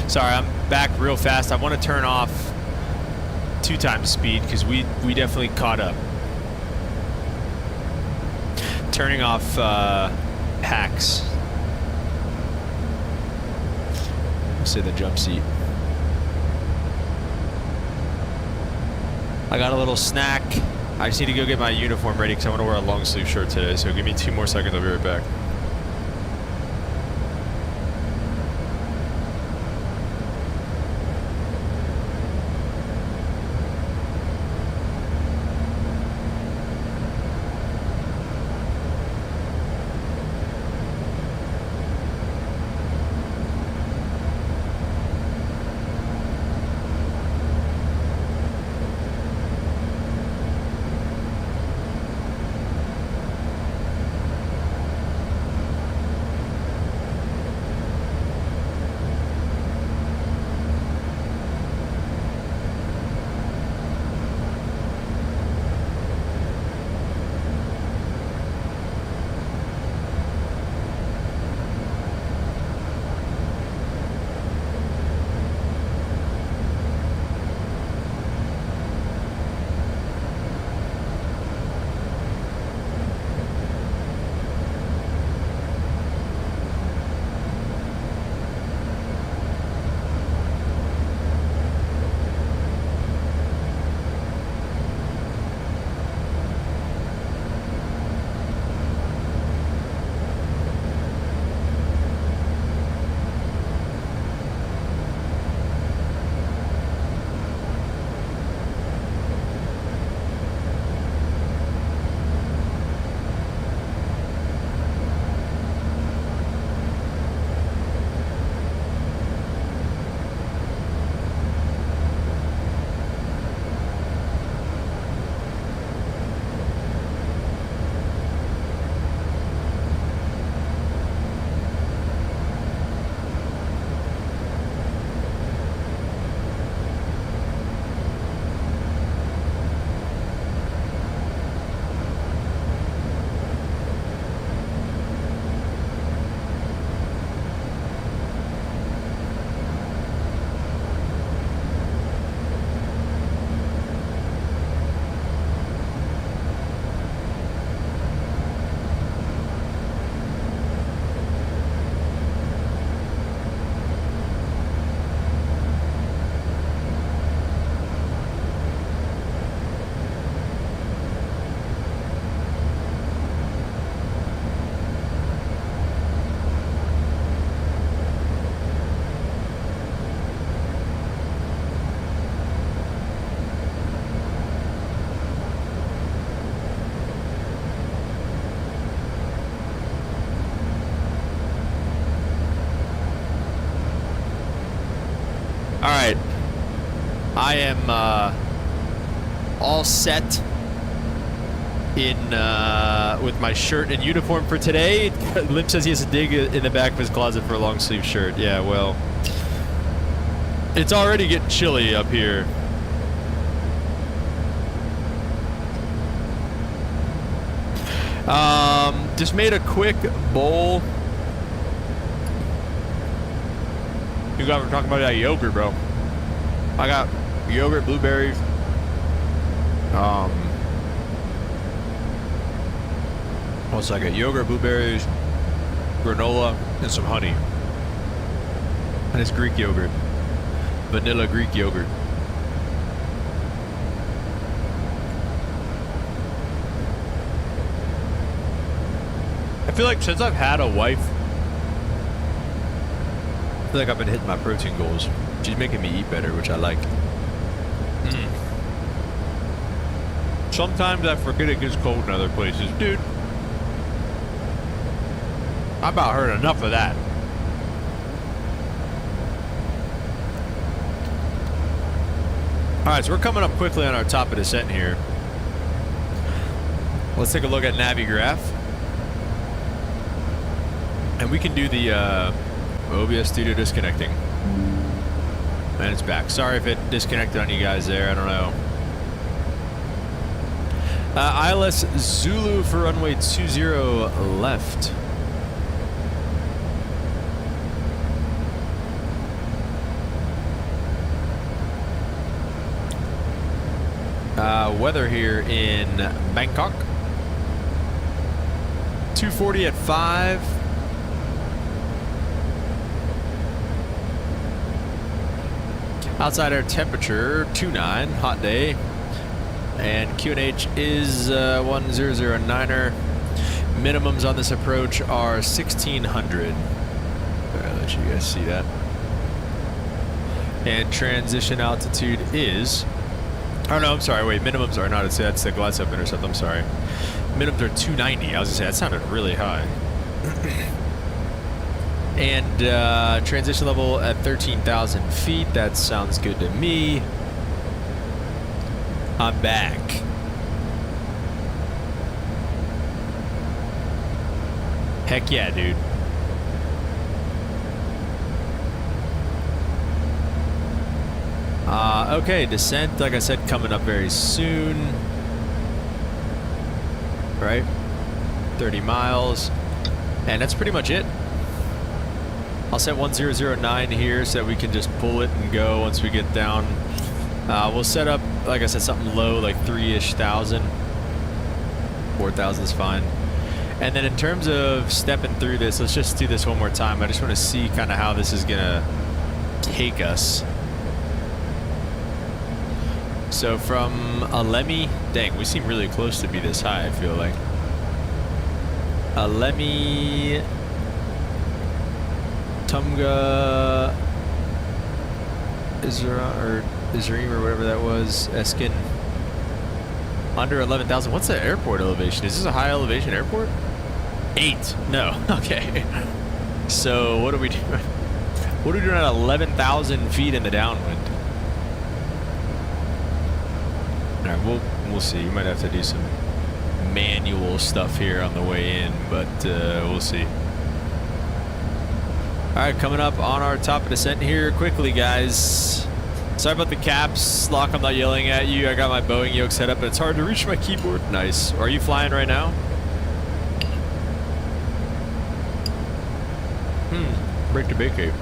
Sorry, I'm back real fast. I want to turn off 2 times speed because we definitely caught up. Turning off hacks. Say the jump seat. I got a little snack. I just need to go get my uniform ready because I want to wear a long sleeve shirt today. So give me 2 more seconds. I'll be right back. Alright. I am all set in with my shirt and uniform for today. Limp says he has to dig in the back of his closet for a long sleeve shirt. Yeah, well, it's already getting chilly up here. Just made a quick bowl. You guys were talking about that yogurt, bro. I got yogurt, blueberries. What's I got? Yogurt, blueberries, granola, and some honey. And it's Greek yogurt. Vanilla Greek yogurt. I feel like since I've had a wife, I feel like I've been hitting my protein goals. She's making me eat better, which I like. Sometimes I forget it gets cold in other places. Dude, I about heard enough of that. Alright, so we're coming up quickly on our top of descent here. Let's take a look at Navigraph. And we can do the OBS Studio disconnecting. And it's back. Sorry if it disconnected on you guys there. I don't know. ILS Zulu for runway 20 left. weather here in Bangkok. 240 at 5. Outside air temperature 29, hot day. And QNH is 1009er. Minimums on this approach are 1600. I'll let you guys see that. And transition altitude is... Oh no, I'm sorry, wait, minimums are not, that's the glide slope intercept, I'm sorry. Minimums are 290, I was gonna say, that sounded really high. And transition level at 13,000 feet, that sounds good to me. I'm back. Heck yeah, dude. Okay, descent, like I said, coming up very soon. Right? 30 miles. And that's pretty much it. I'll set 1009 here so that we can just pull it and go once we get down. We'll set up, like I said, something low, like 3-ish thousand. 4,000 is fine. And then in terms of stepping through this, let's just do this one more time. I just want to see kind of how this is going to take us. So from Alemi, dang, we seem really close to be this high, I feel like. Alemi, Tumga, Izraim or whatever that was, Eskin. Under 11,000. What's the airport elevation? Is this a high elevation airport? 8. No. Okay. So what are we doing? What are we doing at 11,000 feet in the downwind? All right, we'll see. We might have to do some manual stuff here on the way in, but we'll see. All right, coming up on our top of descent here quickly, guys. Sorry about the caps lock. I'm not yelling at you. I got my Boeing yoke set up, but it's hard to reach my keyboard. Nice. Are you flying right now? Break to vacate.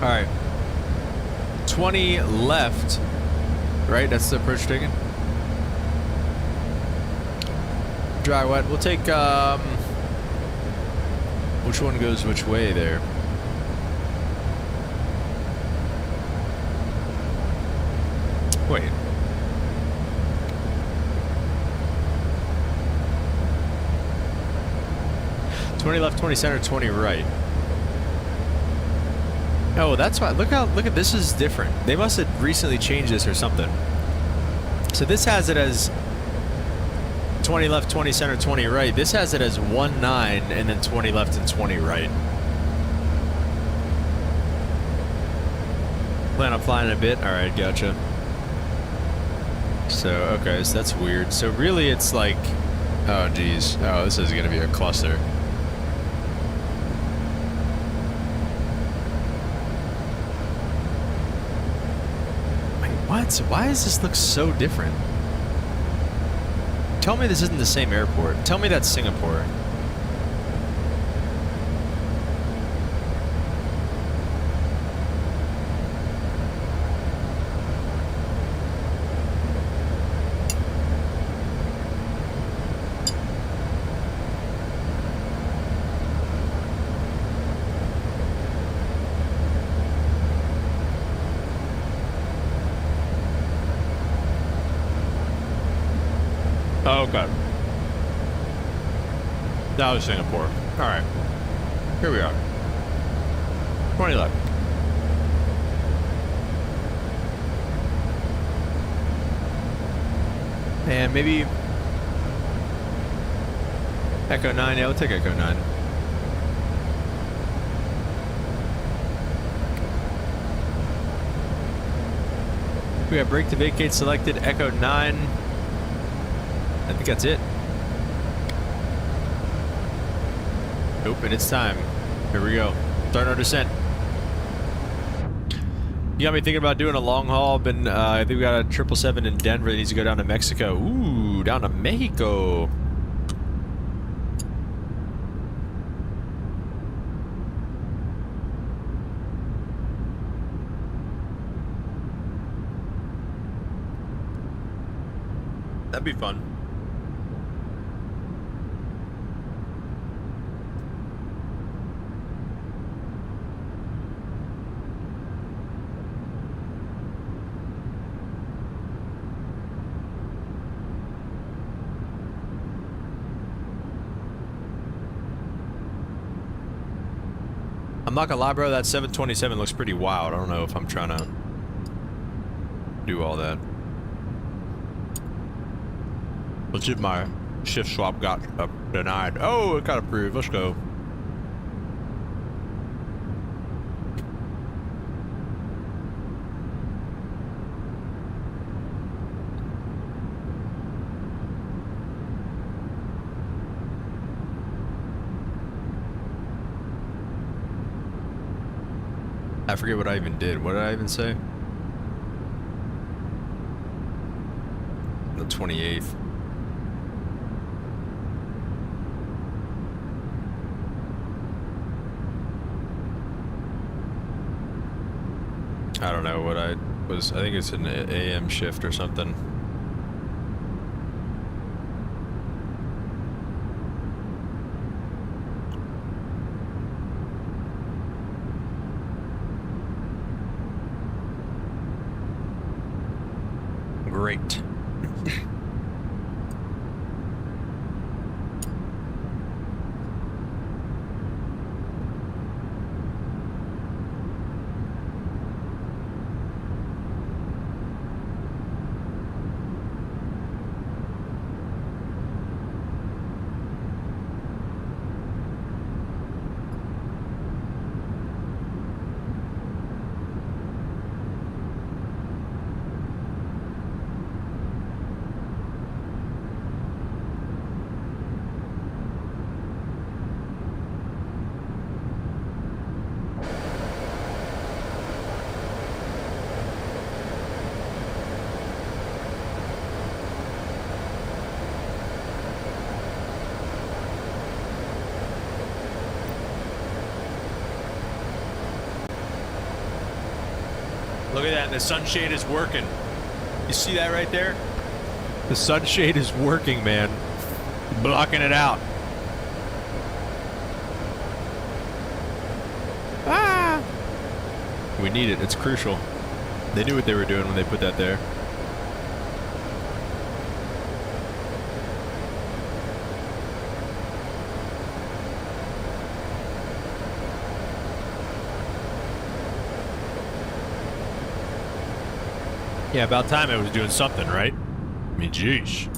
All right. 20 left, right? That's the approach taken. Dry, wet. We'll take, which one goes which way there? Wait. $20 left, 20 center, 20 right. Oh, that's why. Look at this is different. They must have recently changed this or something. So this has it as 20 left, 20 center, 20 right. This has it as 19 and then 20 left and 20 right. Plan on flying a bit. All right, gotcha. So okay, so that's weird. So really, it's like, oh geez, oh this is gonna be a cluster. What? Why does this look so different? Tell me this isn't the same airport. Tell me that's Singapore. Oh, okay. That was Singapore. All right. Here we are. 20 left. And maybe Echo 9. Yeah, we'll take Echo 9. We got brake to vacate selected, Echo 9. I think that's it. Nope, and it's time. Here we go. Starting our descent. You got me thinking about doing a long haul. I think we got a 777 in Denver that needs to go down to Mexico. Ooh, down to Mexico. That'd be fun. I'm not gonna lie, bro, that 727 looks pretty wild. I don't know if I'm trying to do all that. Let's see if my shift swap got denied. Oh, it got approved. Let's go. I forget what I even did. What did I even say? The 28th. I don't know what I was. I think it's an AM shift or something. Great. Look at that, the sunshade is working. You see that right there? The sunshade is working, man. Blocking it out. Ah! We need it, it's crucial. They knew what they were doing when they put that there. Yeah, about time it was doing something, right? I mean, jeez.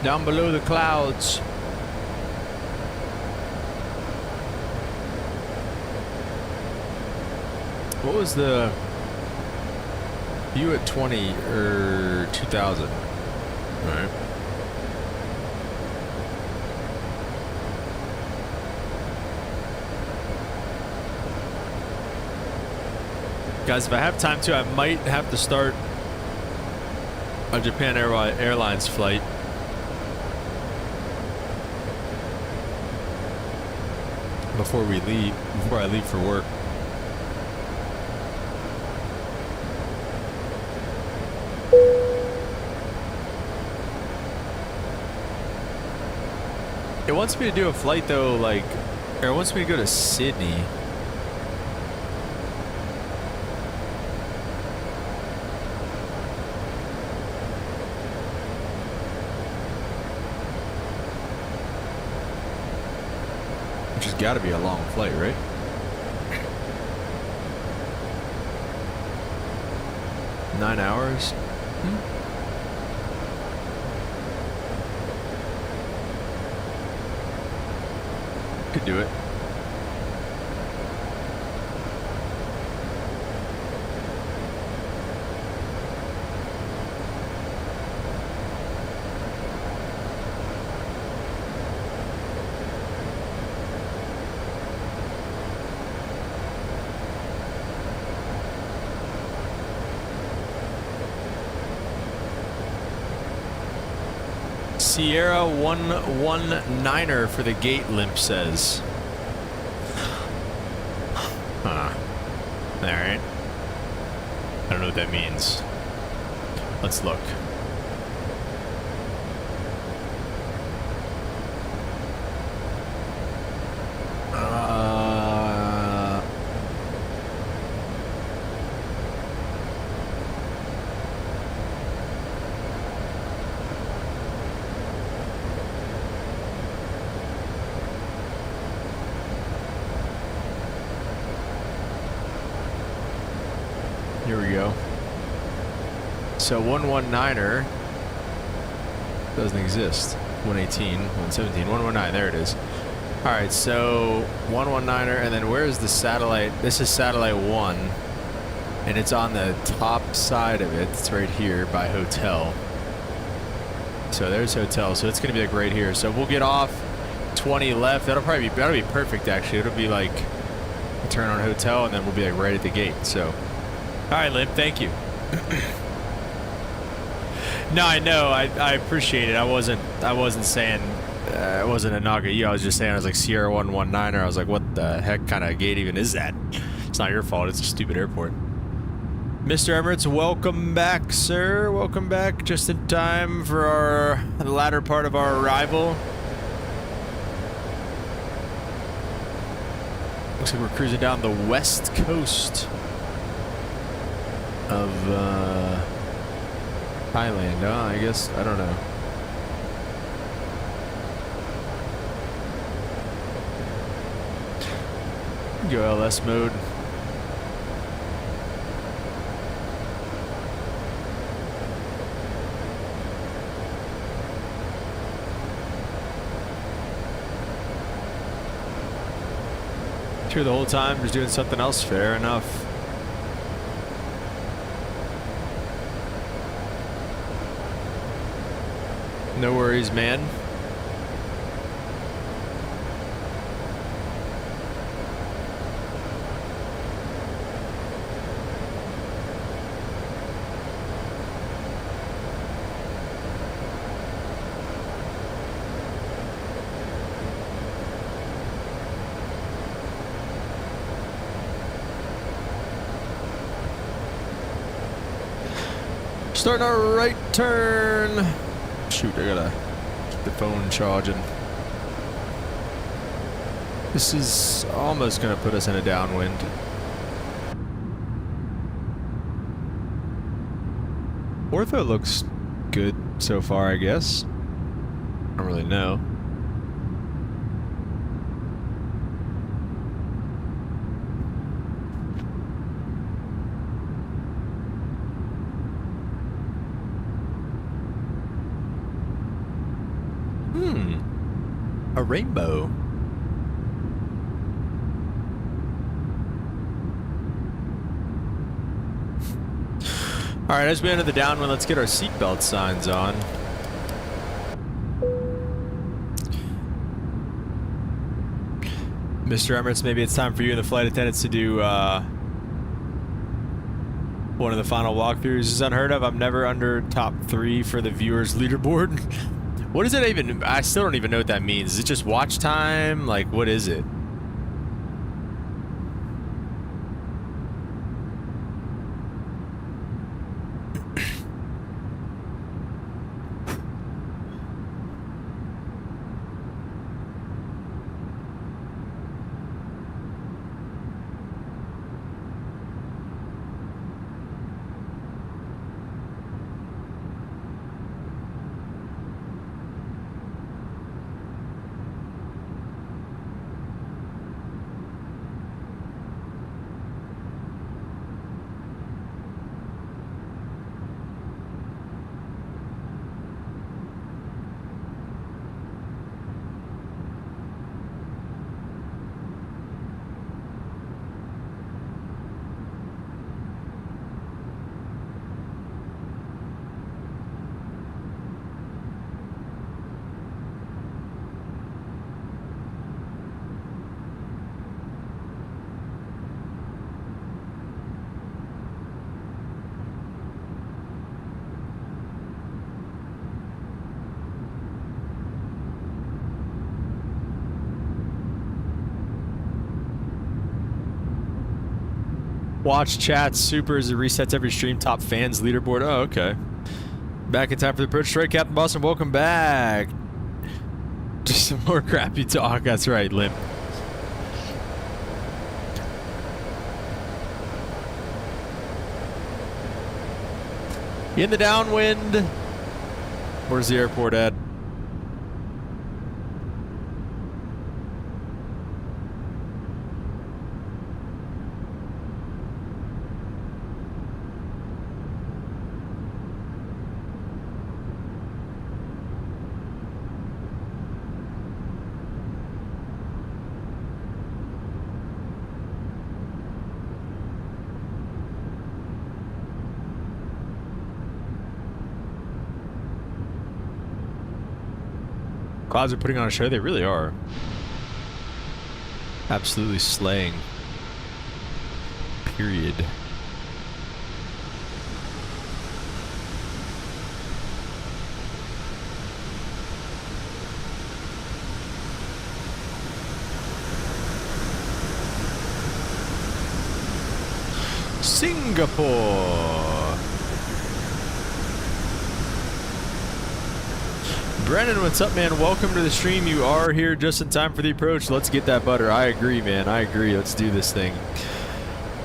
Down below the clouds. What was the view at 20 or 2000? All right. Guys, if I have time to, I might have to start a Japan Airlines flight. Before I leave for work. It wants me to do a flight though, like, or it wants me to go to Sydney. Which has got to be a long flight, right? Nine hours? Could do it. Sierra 119er for the gate, Limp says. Huh. Alright. I don't know what that means. Let's look. Here we go. So 119er doesn't exist. 118, 117, 119, there it is. Alright, so 119er, and then where's the satellite? This is satellite 1, and it's on the top side of it. It's right here by hotel. So there's hotel, so it's gonna be like right here. So we'll get off 20 left. That'll be perfect actually. It'll be like turn on hotel, and then we'll be like right at the gate. So all right, Limp, thank you. No, I know. I appreciate it. I wasn't saying I wasn't a knock at you. I was just saying I was like Sierra 119er. I was like, what the heck kind of gate even is that? It's not your fault. It's a stupid airport. Mr. Emirates, welcome back, sir. Welcome back. Just in time for the latter part of our arrival. Looks like we're cruising down the west coast of Thailand. I guess, I don't know. Go LS mode. Through the whole time, just doing something else. Fair enough. No worries, man. Starting our right turn. Shoot, I gotta keep the phone charging. This is almost gonna put us in a downwind. Ortho looks good so far, I guess. I don't really know. A rainbow. All right, as we enter the downwind, let's get our seatbelt signs on. Mr. Emirates, maybe it's time for you and the flight attendants to do One of the final walkthroughs is unheard of. I'm never under top 3 for the viewers leaderboard. What does that even... I still don't even know what that means. Is it just watch time? Like, what is it? Watch chat super as it resets every stream. Top fans leaderboard. Oh, okay. Back in time for the approach strike. Captain Boston, welcome back. Just some more crappy talk. That's right, Limp. In the downwind. Where's the airport at? Clouds are putting on a show. They really are. Absolutely slaying. Period. Singapore. Brennan, what's up, man? Welcome to the stream. You are here just in time for the approach. Let's get that butter. I agree, man. I agree. Let's do this thing.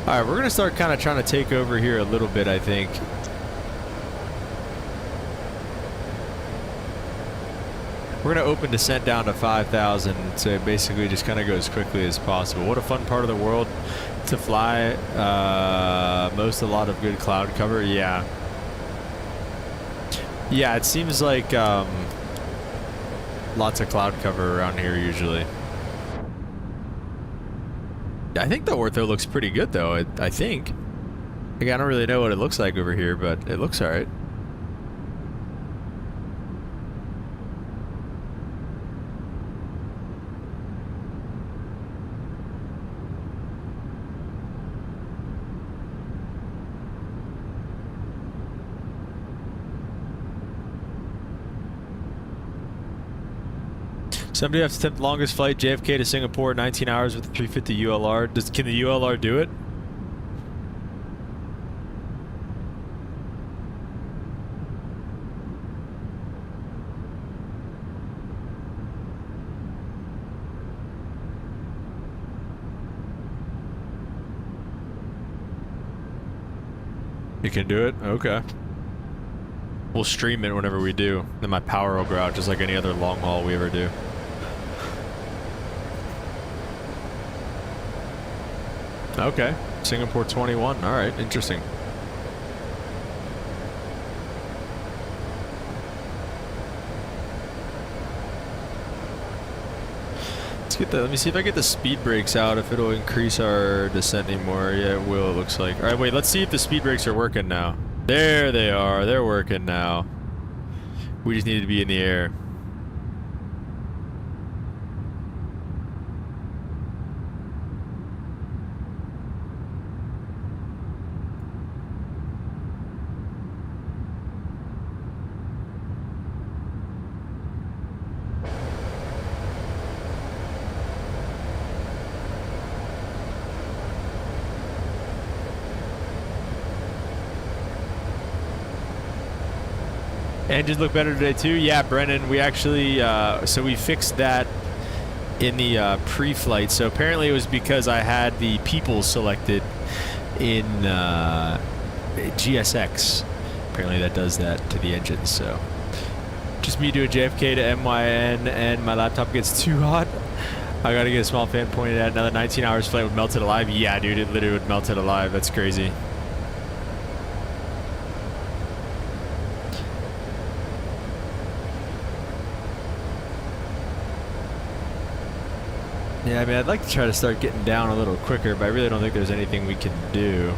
All right, we're going to start kind of trying to take over here a little bit, I think. We're going to open descent down to 5,000, so it basically just kind of go as quickly as possible. What a fun part of the world to fly. A lot of good cloud cover. Yeah. Yeah, it seems like lots of cloud cover around here usually. I think the ortho looks pretty good though, I think. Like, I don't really know what it looks like over here, but it looks alright. Somebody has to attempt the longest flight, JFK to Singapore, 19 hours with the 350 ULR. Can the ULR do it? You can do it? Okay. We'll stream it whenever we do. Then my power will go out just like any other long haul we ever do. Okay, Singapore 21. All right, interesting. Let's get the. Let me see if I get the speed brakes out. If it'll increase our descent anymore. Yeah, it will. It looks like. All right, wait. Let's see if the speed brakes are working now. There they are. They're working now. We just need to be in the air. Engines look better today too. Yeah, Brennan, we actually so we fixed that in the pre-flight. So apparently it was because I had the people selected in GSX. Apparently that does that to the engines. So just me doing JFK to MYN, and my laptop gets too hot. I gotta get a small fan pointed at. Another 19 hours flight would melt it alive. Yeah, dude, it literally would melt it alive. That's crazy. Yeah, I mean, I'd like to try to start getting down a little quicker, but I really don't think there's anything we can do.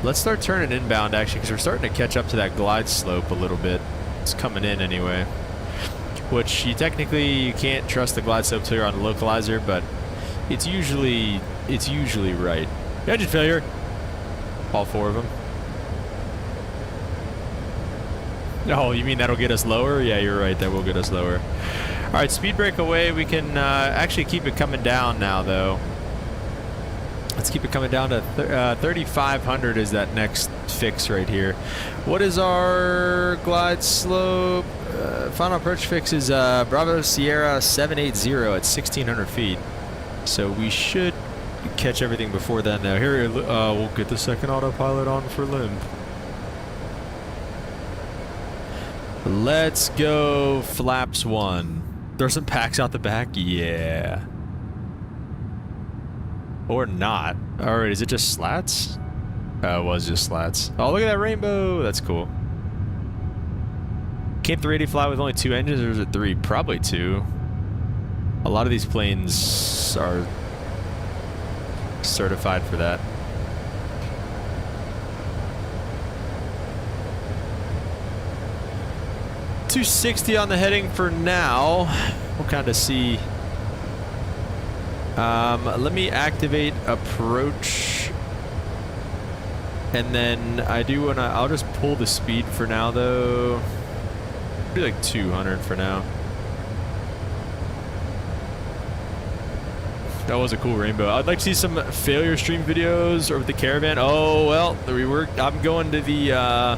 Let's start turning inbound, actually, because we're starting to catch up to that glide slope a little bit. It's coming in anyway. Which, you can't trust the glide slope until you're on the localizer, but it's usually right. Engine failure. All 4 of them. Oh, you mean that'll get us lower? Yeah, you're right. That will get us lower. All right, speed brake away. We can actually keep it coming down now, though. Let's keep it coming down to 3,500 is that next fix right here. What is our glide slope? Final approach fix is Bravo Sierra 780 at 1,600 feet. So we should catch everything before then. Now here, we'll get the second autopilot on for Limb. Let's go flaps 1. Throw some packs out the back? Yeah. Or not. Alright, is it just slats? Oh, it was just slats. Oh, look at that rainbow! That's cool. Can 380 fly with only 2 engines, or is it 3? Probably 2. A lot of these planes are certified for that. $260 on the heading for now. We'll kind of see. Let me activate approach, and then I'll just pull the speed for now, though. Be like 200 for now. That was a cool rainbow. I'd like to see some failure stream videos or with the caravan. Oh well, I'm going to the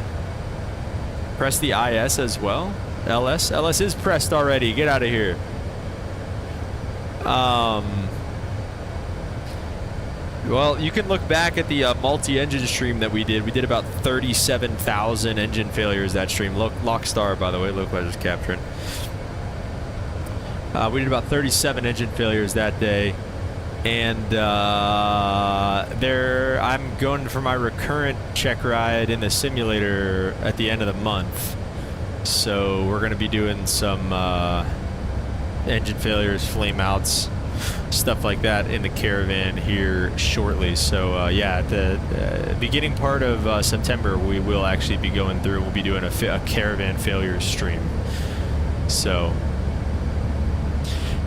press the IS as well. LS is pressed already. Get out of here. Well, you can look back at the multi-engine stream that we did. We did about 37,000 engine failures that stream. Lockstar, by the way, look what I just captured. We did about 37 engine failures that day. And I'm going for my recurrent check ride in the simulator at the end of the month. So we're going to be doing some engine failures, flame outs, stuff like that in the caravan here shortly. So yeah, at the beginning part of September, we will actually be going through. We'll be doing a caravan failure stream. So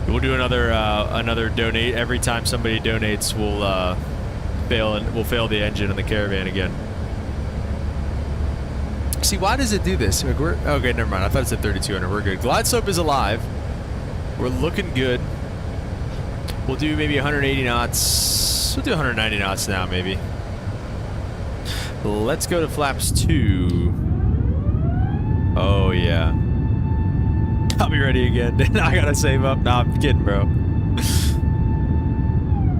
we'll do another donate. Every time somebody donates, we'll fail the engine in the caravan again. See, why does it do this? Like okay, never mind. I thought it said 3,200. We're good. Glide slope is alive. We're looking good. We'll do maybe 180 knots. We'll do 190 knots now, maybe. Let's go to flaps 2. Oh, yeah. I'll be ready again. I gotta save up. Nah, I'm kidding, bro.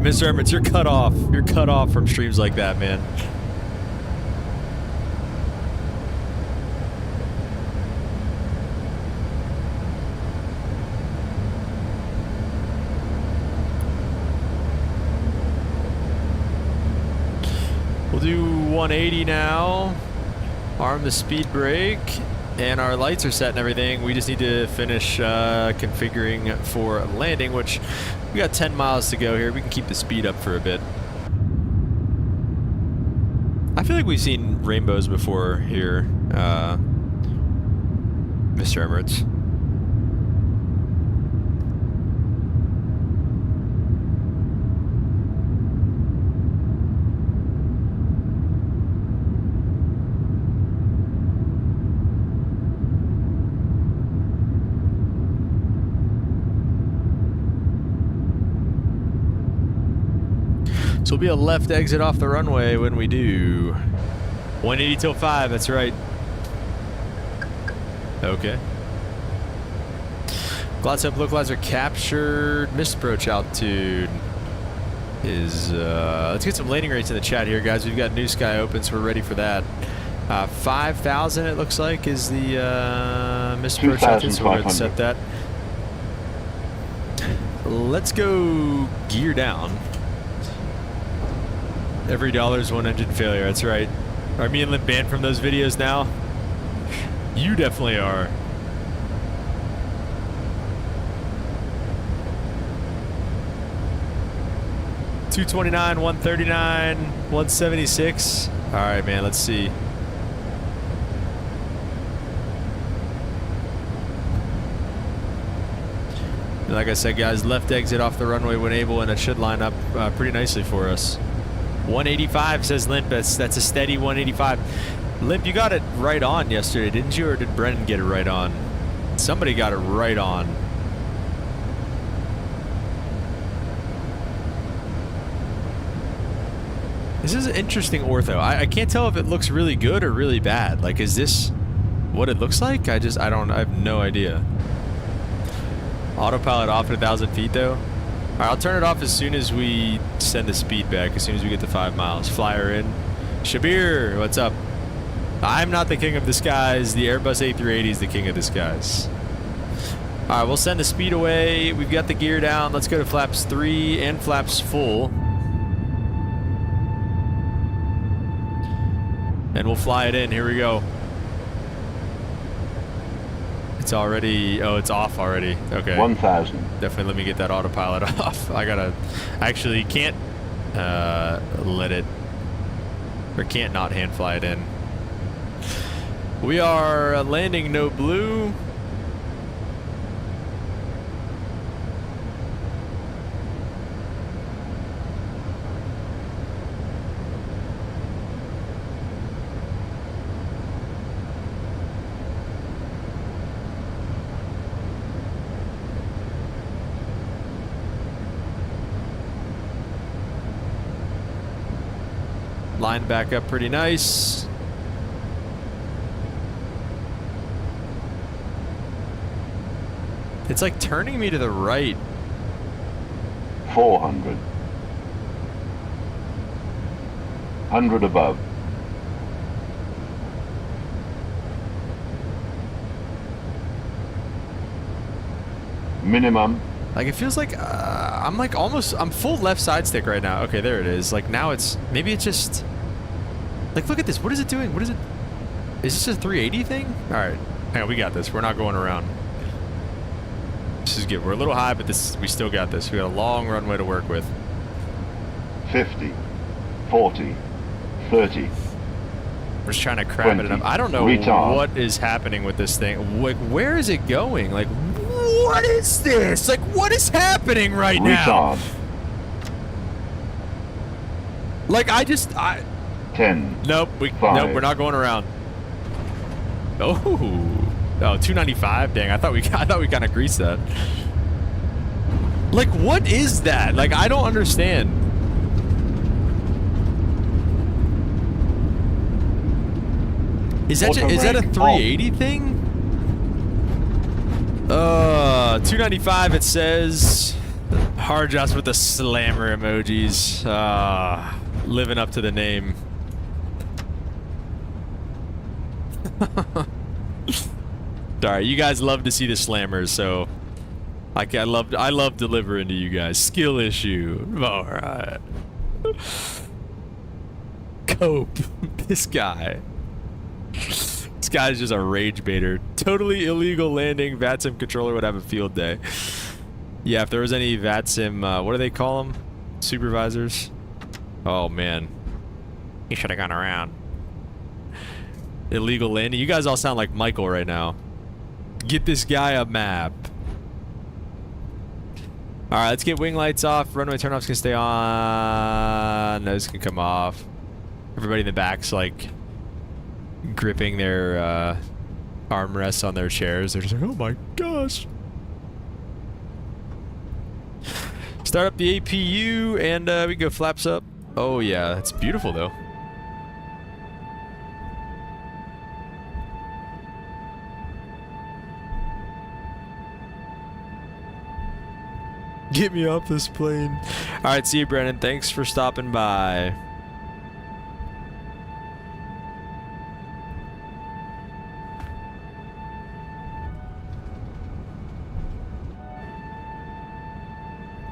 Mr. Emmets, you're cut off. You're cut off from streams like that, man. We'll do 180 now. Arm the speed brake. And our lights are set and everything. We just need to finish configuring for landing, which we got 10 miles to go here. We can keep the speed up for a bit. I feel like we've seen rainbows before here, Mr. Emirates. So it'll be a left exit off the runway when we do. 180 till 5, that's right. Okay. Glots up, localizer captured. Missed approach altitude is, let's get some landing rates in the chat here, guys. We've got New Sky open, so we're ready for that. 5,000 it looks like is the missed approach altitude, so we're going to set that. Let's go gear down. Every dollar's one engine failure, that's right. Are me and Limp banned from those videos now? You definitely are. $229, $139, $176. All right, man, let's see. Like I said, guys, left exit off the runway when able, and it should line up pretty nicely for us. 185 says Limp. That's a steady 185. Limp, you got it right on yesterday, didn't you? Or did Brennan get it right on? Somebody got it right on. This is an interesting ortho. I can't tell if it looks really good or really bad. Like, is this what it looks like? I have no idea. Autopilot off at 1,000 feet though. All right, I'll turn it off as soon as we send the speed back, as soon as we get to 5 miles. Flyer in. Shabir, what's up? I'm not the king of the skies. The Airbus A380 is the king of the skies. All right, we'll send the speed away. We've got the gear down. Let's go to flaps 3 and flaps full. And we'll fly it in. Here we go. It's already, oh, it's off already. Okay. 1,000. Definitely let me get that autopilot off. I actually can't let it, or can't not hand fly it in. We are landing no blue. Line back up pretty nice. It's like turning me to the right. 400. 100 above. Minimum. Like, it feels like I'm like almost, I'm full left side stick right now. Okay, there it is. Like, now it's, maybe it's just, like, look at this. What is it doing? What is it? Is this a 380 thing? All right, hang on, we got this. We're not going around. This is good. We're a little high, but we still got this. We got a long runway to work with. 50, 40, 30. We're just trying to crab it up. I don't know what is happening with this thing. Like, where is it going? Like, what is this? Like, what is happening right now? Like, 10. Nope. Nope. We're not going around. Oh, 295. Dang, I thought we kind of greased that. Like, what is that? Like, I don't understand. Is that a 380 thing? 295 it says. Hard Joss with the slammer emojis. Living up to the name. Alright, you guys love to see the slammers, so I love delivering to you guys. Skill issue. Alright. Cope. This guy. This guy's just a rage baiter. Totally illegal landing. VATSIM controller would have a field day. Yeah, if there was any VATSIM, what do they call them? Supervisors? Oh, man. He should have gone around. Illegal landing. You guys all sound like Michael right now. Get this guy a map. Alright, let's get wing lights off. Runway turn-offs can stay on. Those can come off. Everybody in the back's like gripping their armrests on their chairs. They're just like, oh my gosh. Start up the APU and we go flaps up. Oh yeah, it's beautiful though. Get me off this plane. All right, see you, Brennan. Thanks for stopping by.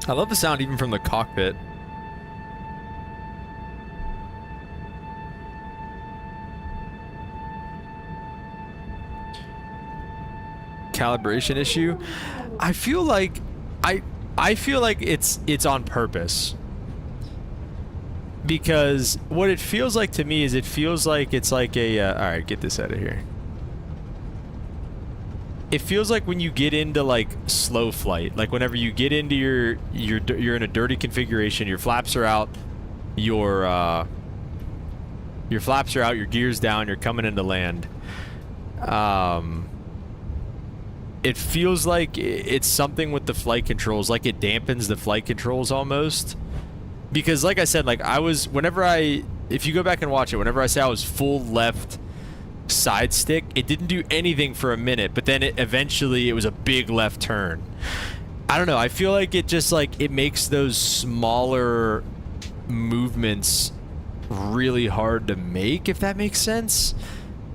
I love the sound even from the cockpit. Calibration issue. I feel like it's on purpose. Because what it feels like to me is it feels like it's like a all right, get this out of here. It feels like when you get into like slow flight, like whenever you get into you're in a dirty configuration, your flaps are out, your flaps are out, your gears down, you're coming into land. It feels like it's something with the flight controls, like it dampens the flight controls almost. Because like I said, like if you go back and watch it, whenever I say I was full left side stick, it didn't do anything for a minute, but then eventually it was a big left turn. I don't know, I feel like it just like it makes those smaller movements really hard to make, if that makes sense.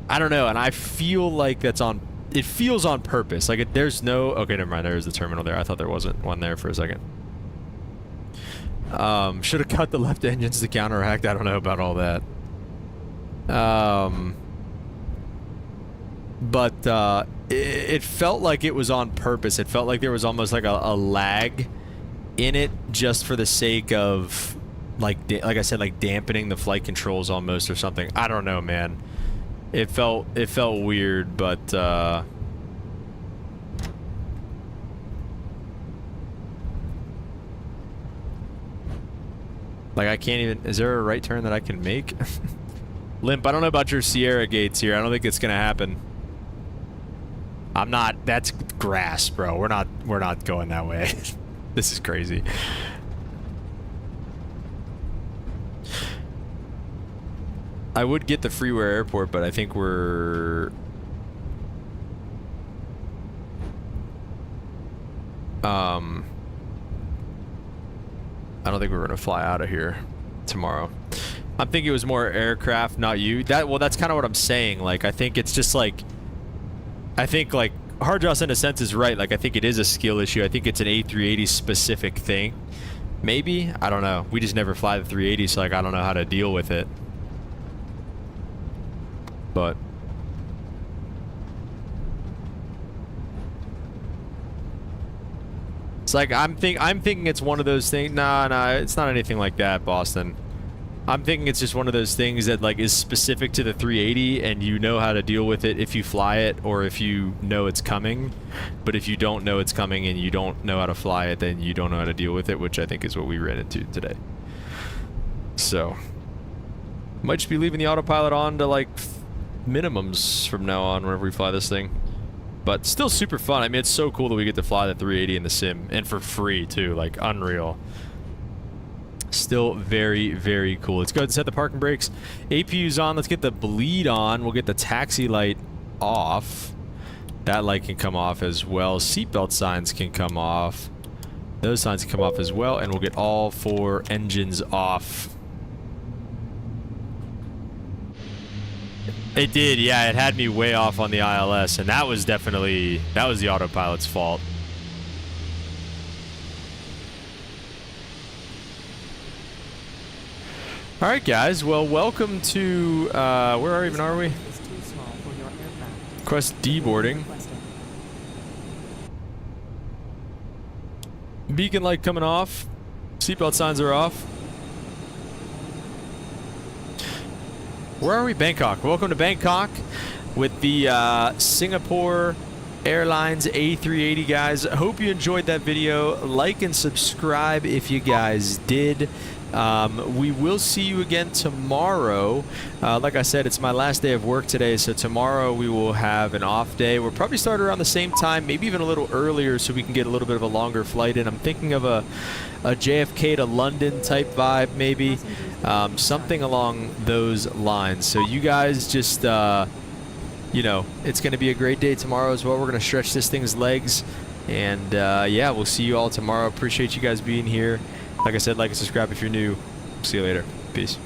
I don't know, and I feel like it feels on purpose. Like there's no, okay, never mind, there's the terminal there. I thought there wasn't one there for a second. Should have cut the left engines to counteract. I don't know about all that. But it felt like it was on purpose. It felt like there was almost like a lag in it, just for the sake of like I said, like dampening the flight controls almost or something. I don't know, man. It felt weird, but like I can't even. Is there a right turn that I can make? Limp, I don't know about your Sierra gates here. I don't think it's gonna happen. I'm not. That's grass, bro. We're not going that way. This is crazy. I would get the freeware airport, but I think we're I don't think we're gonna fly out of here tomorrow. I'm thinking it was more aircraft, not you. Well, that's kind of what I'm saying. Like, I think it's just like, I think like Hardjoss in a sense is right. Like, I think it is a skill issue. I think it's an A380 specific thing. Maybe, I don't know. We just never fly the 380, so like I don't know how to deal with it. But it's like I'm thinking it's one of those things. Nah, it's not anything like that, Boston. I'm thinking it's just one of those things that like is specific to the 380, and you know how to deal with it if you fly it or if you know it's coming. But if you don't know it's coming and you don't know how to fly it, then you don't know how to deal with it, which I think is what we ran into today. So might just be leaving the autopilot on to like minimums from now on whenever we fly this thing. But still super fun. I mean, it's so cool that we get to fly the 380 in the sim, and for free too, like unreal. Still very, very cool. Let's go ahead and set the parking brakes. APU's on. Let's get the bleed on. We'll get the taxi light off. That light can come off as well. Seatbelt signs can come off. Those signs can come off as well, and we'll get all 4 engines off. It did, yeah. It had me way off on the ILS, and that was definitely, that was the autopilot's fault. All right, guys. Well, welcome to where are we? Quest deboarding. Beacon light coming off. Seatbelt signs are off. Where are we? Bangkok. Welcome to Bangkok with the Singapore Airlines A380, guys. Hope you enjoyed that video. Like and subscribe if you guys did. We will see you again tomorrow. Like I said, it's my last day of work today, so tomorrow we will have an off day. We'll probably start around the same time, maybe even a little earlier, so we can get a little bit of a longer flight in. I'm thinking of a JFK to London type vibe, maybe. Something along those lines. So you guys just, you know, it's going to be a great day tomorrow as well. We're going to stretch this thing's legs. And, yeah, we'll see you all tomorrow. Appreciate you guys being here. Like I said, like and subscribe if you're new. See you later. Peace.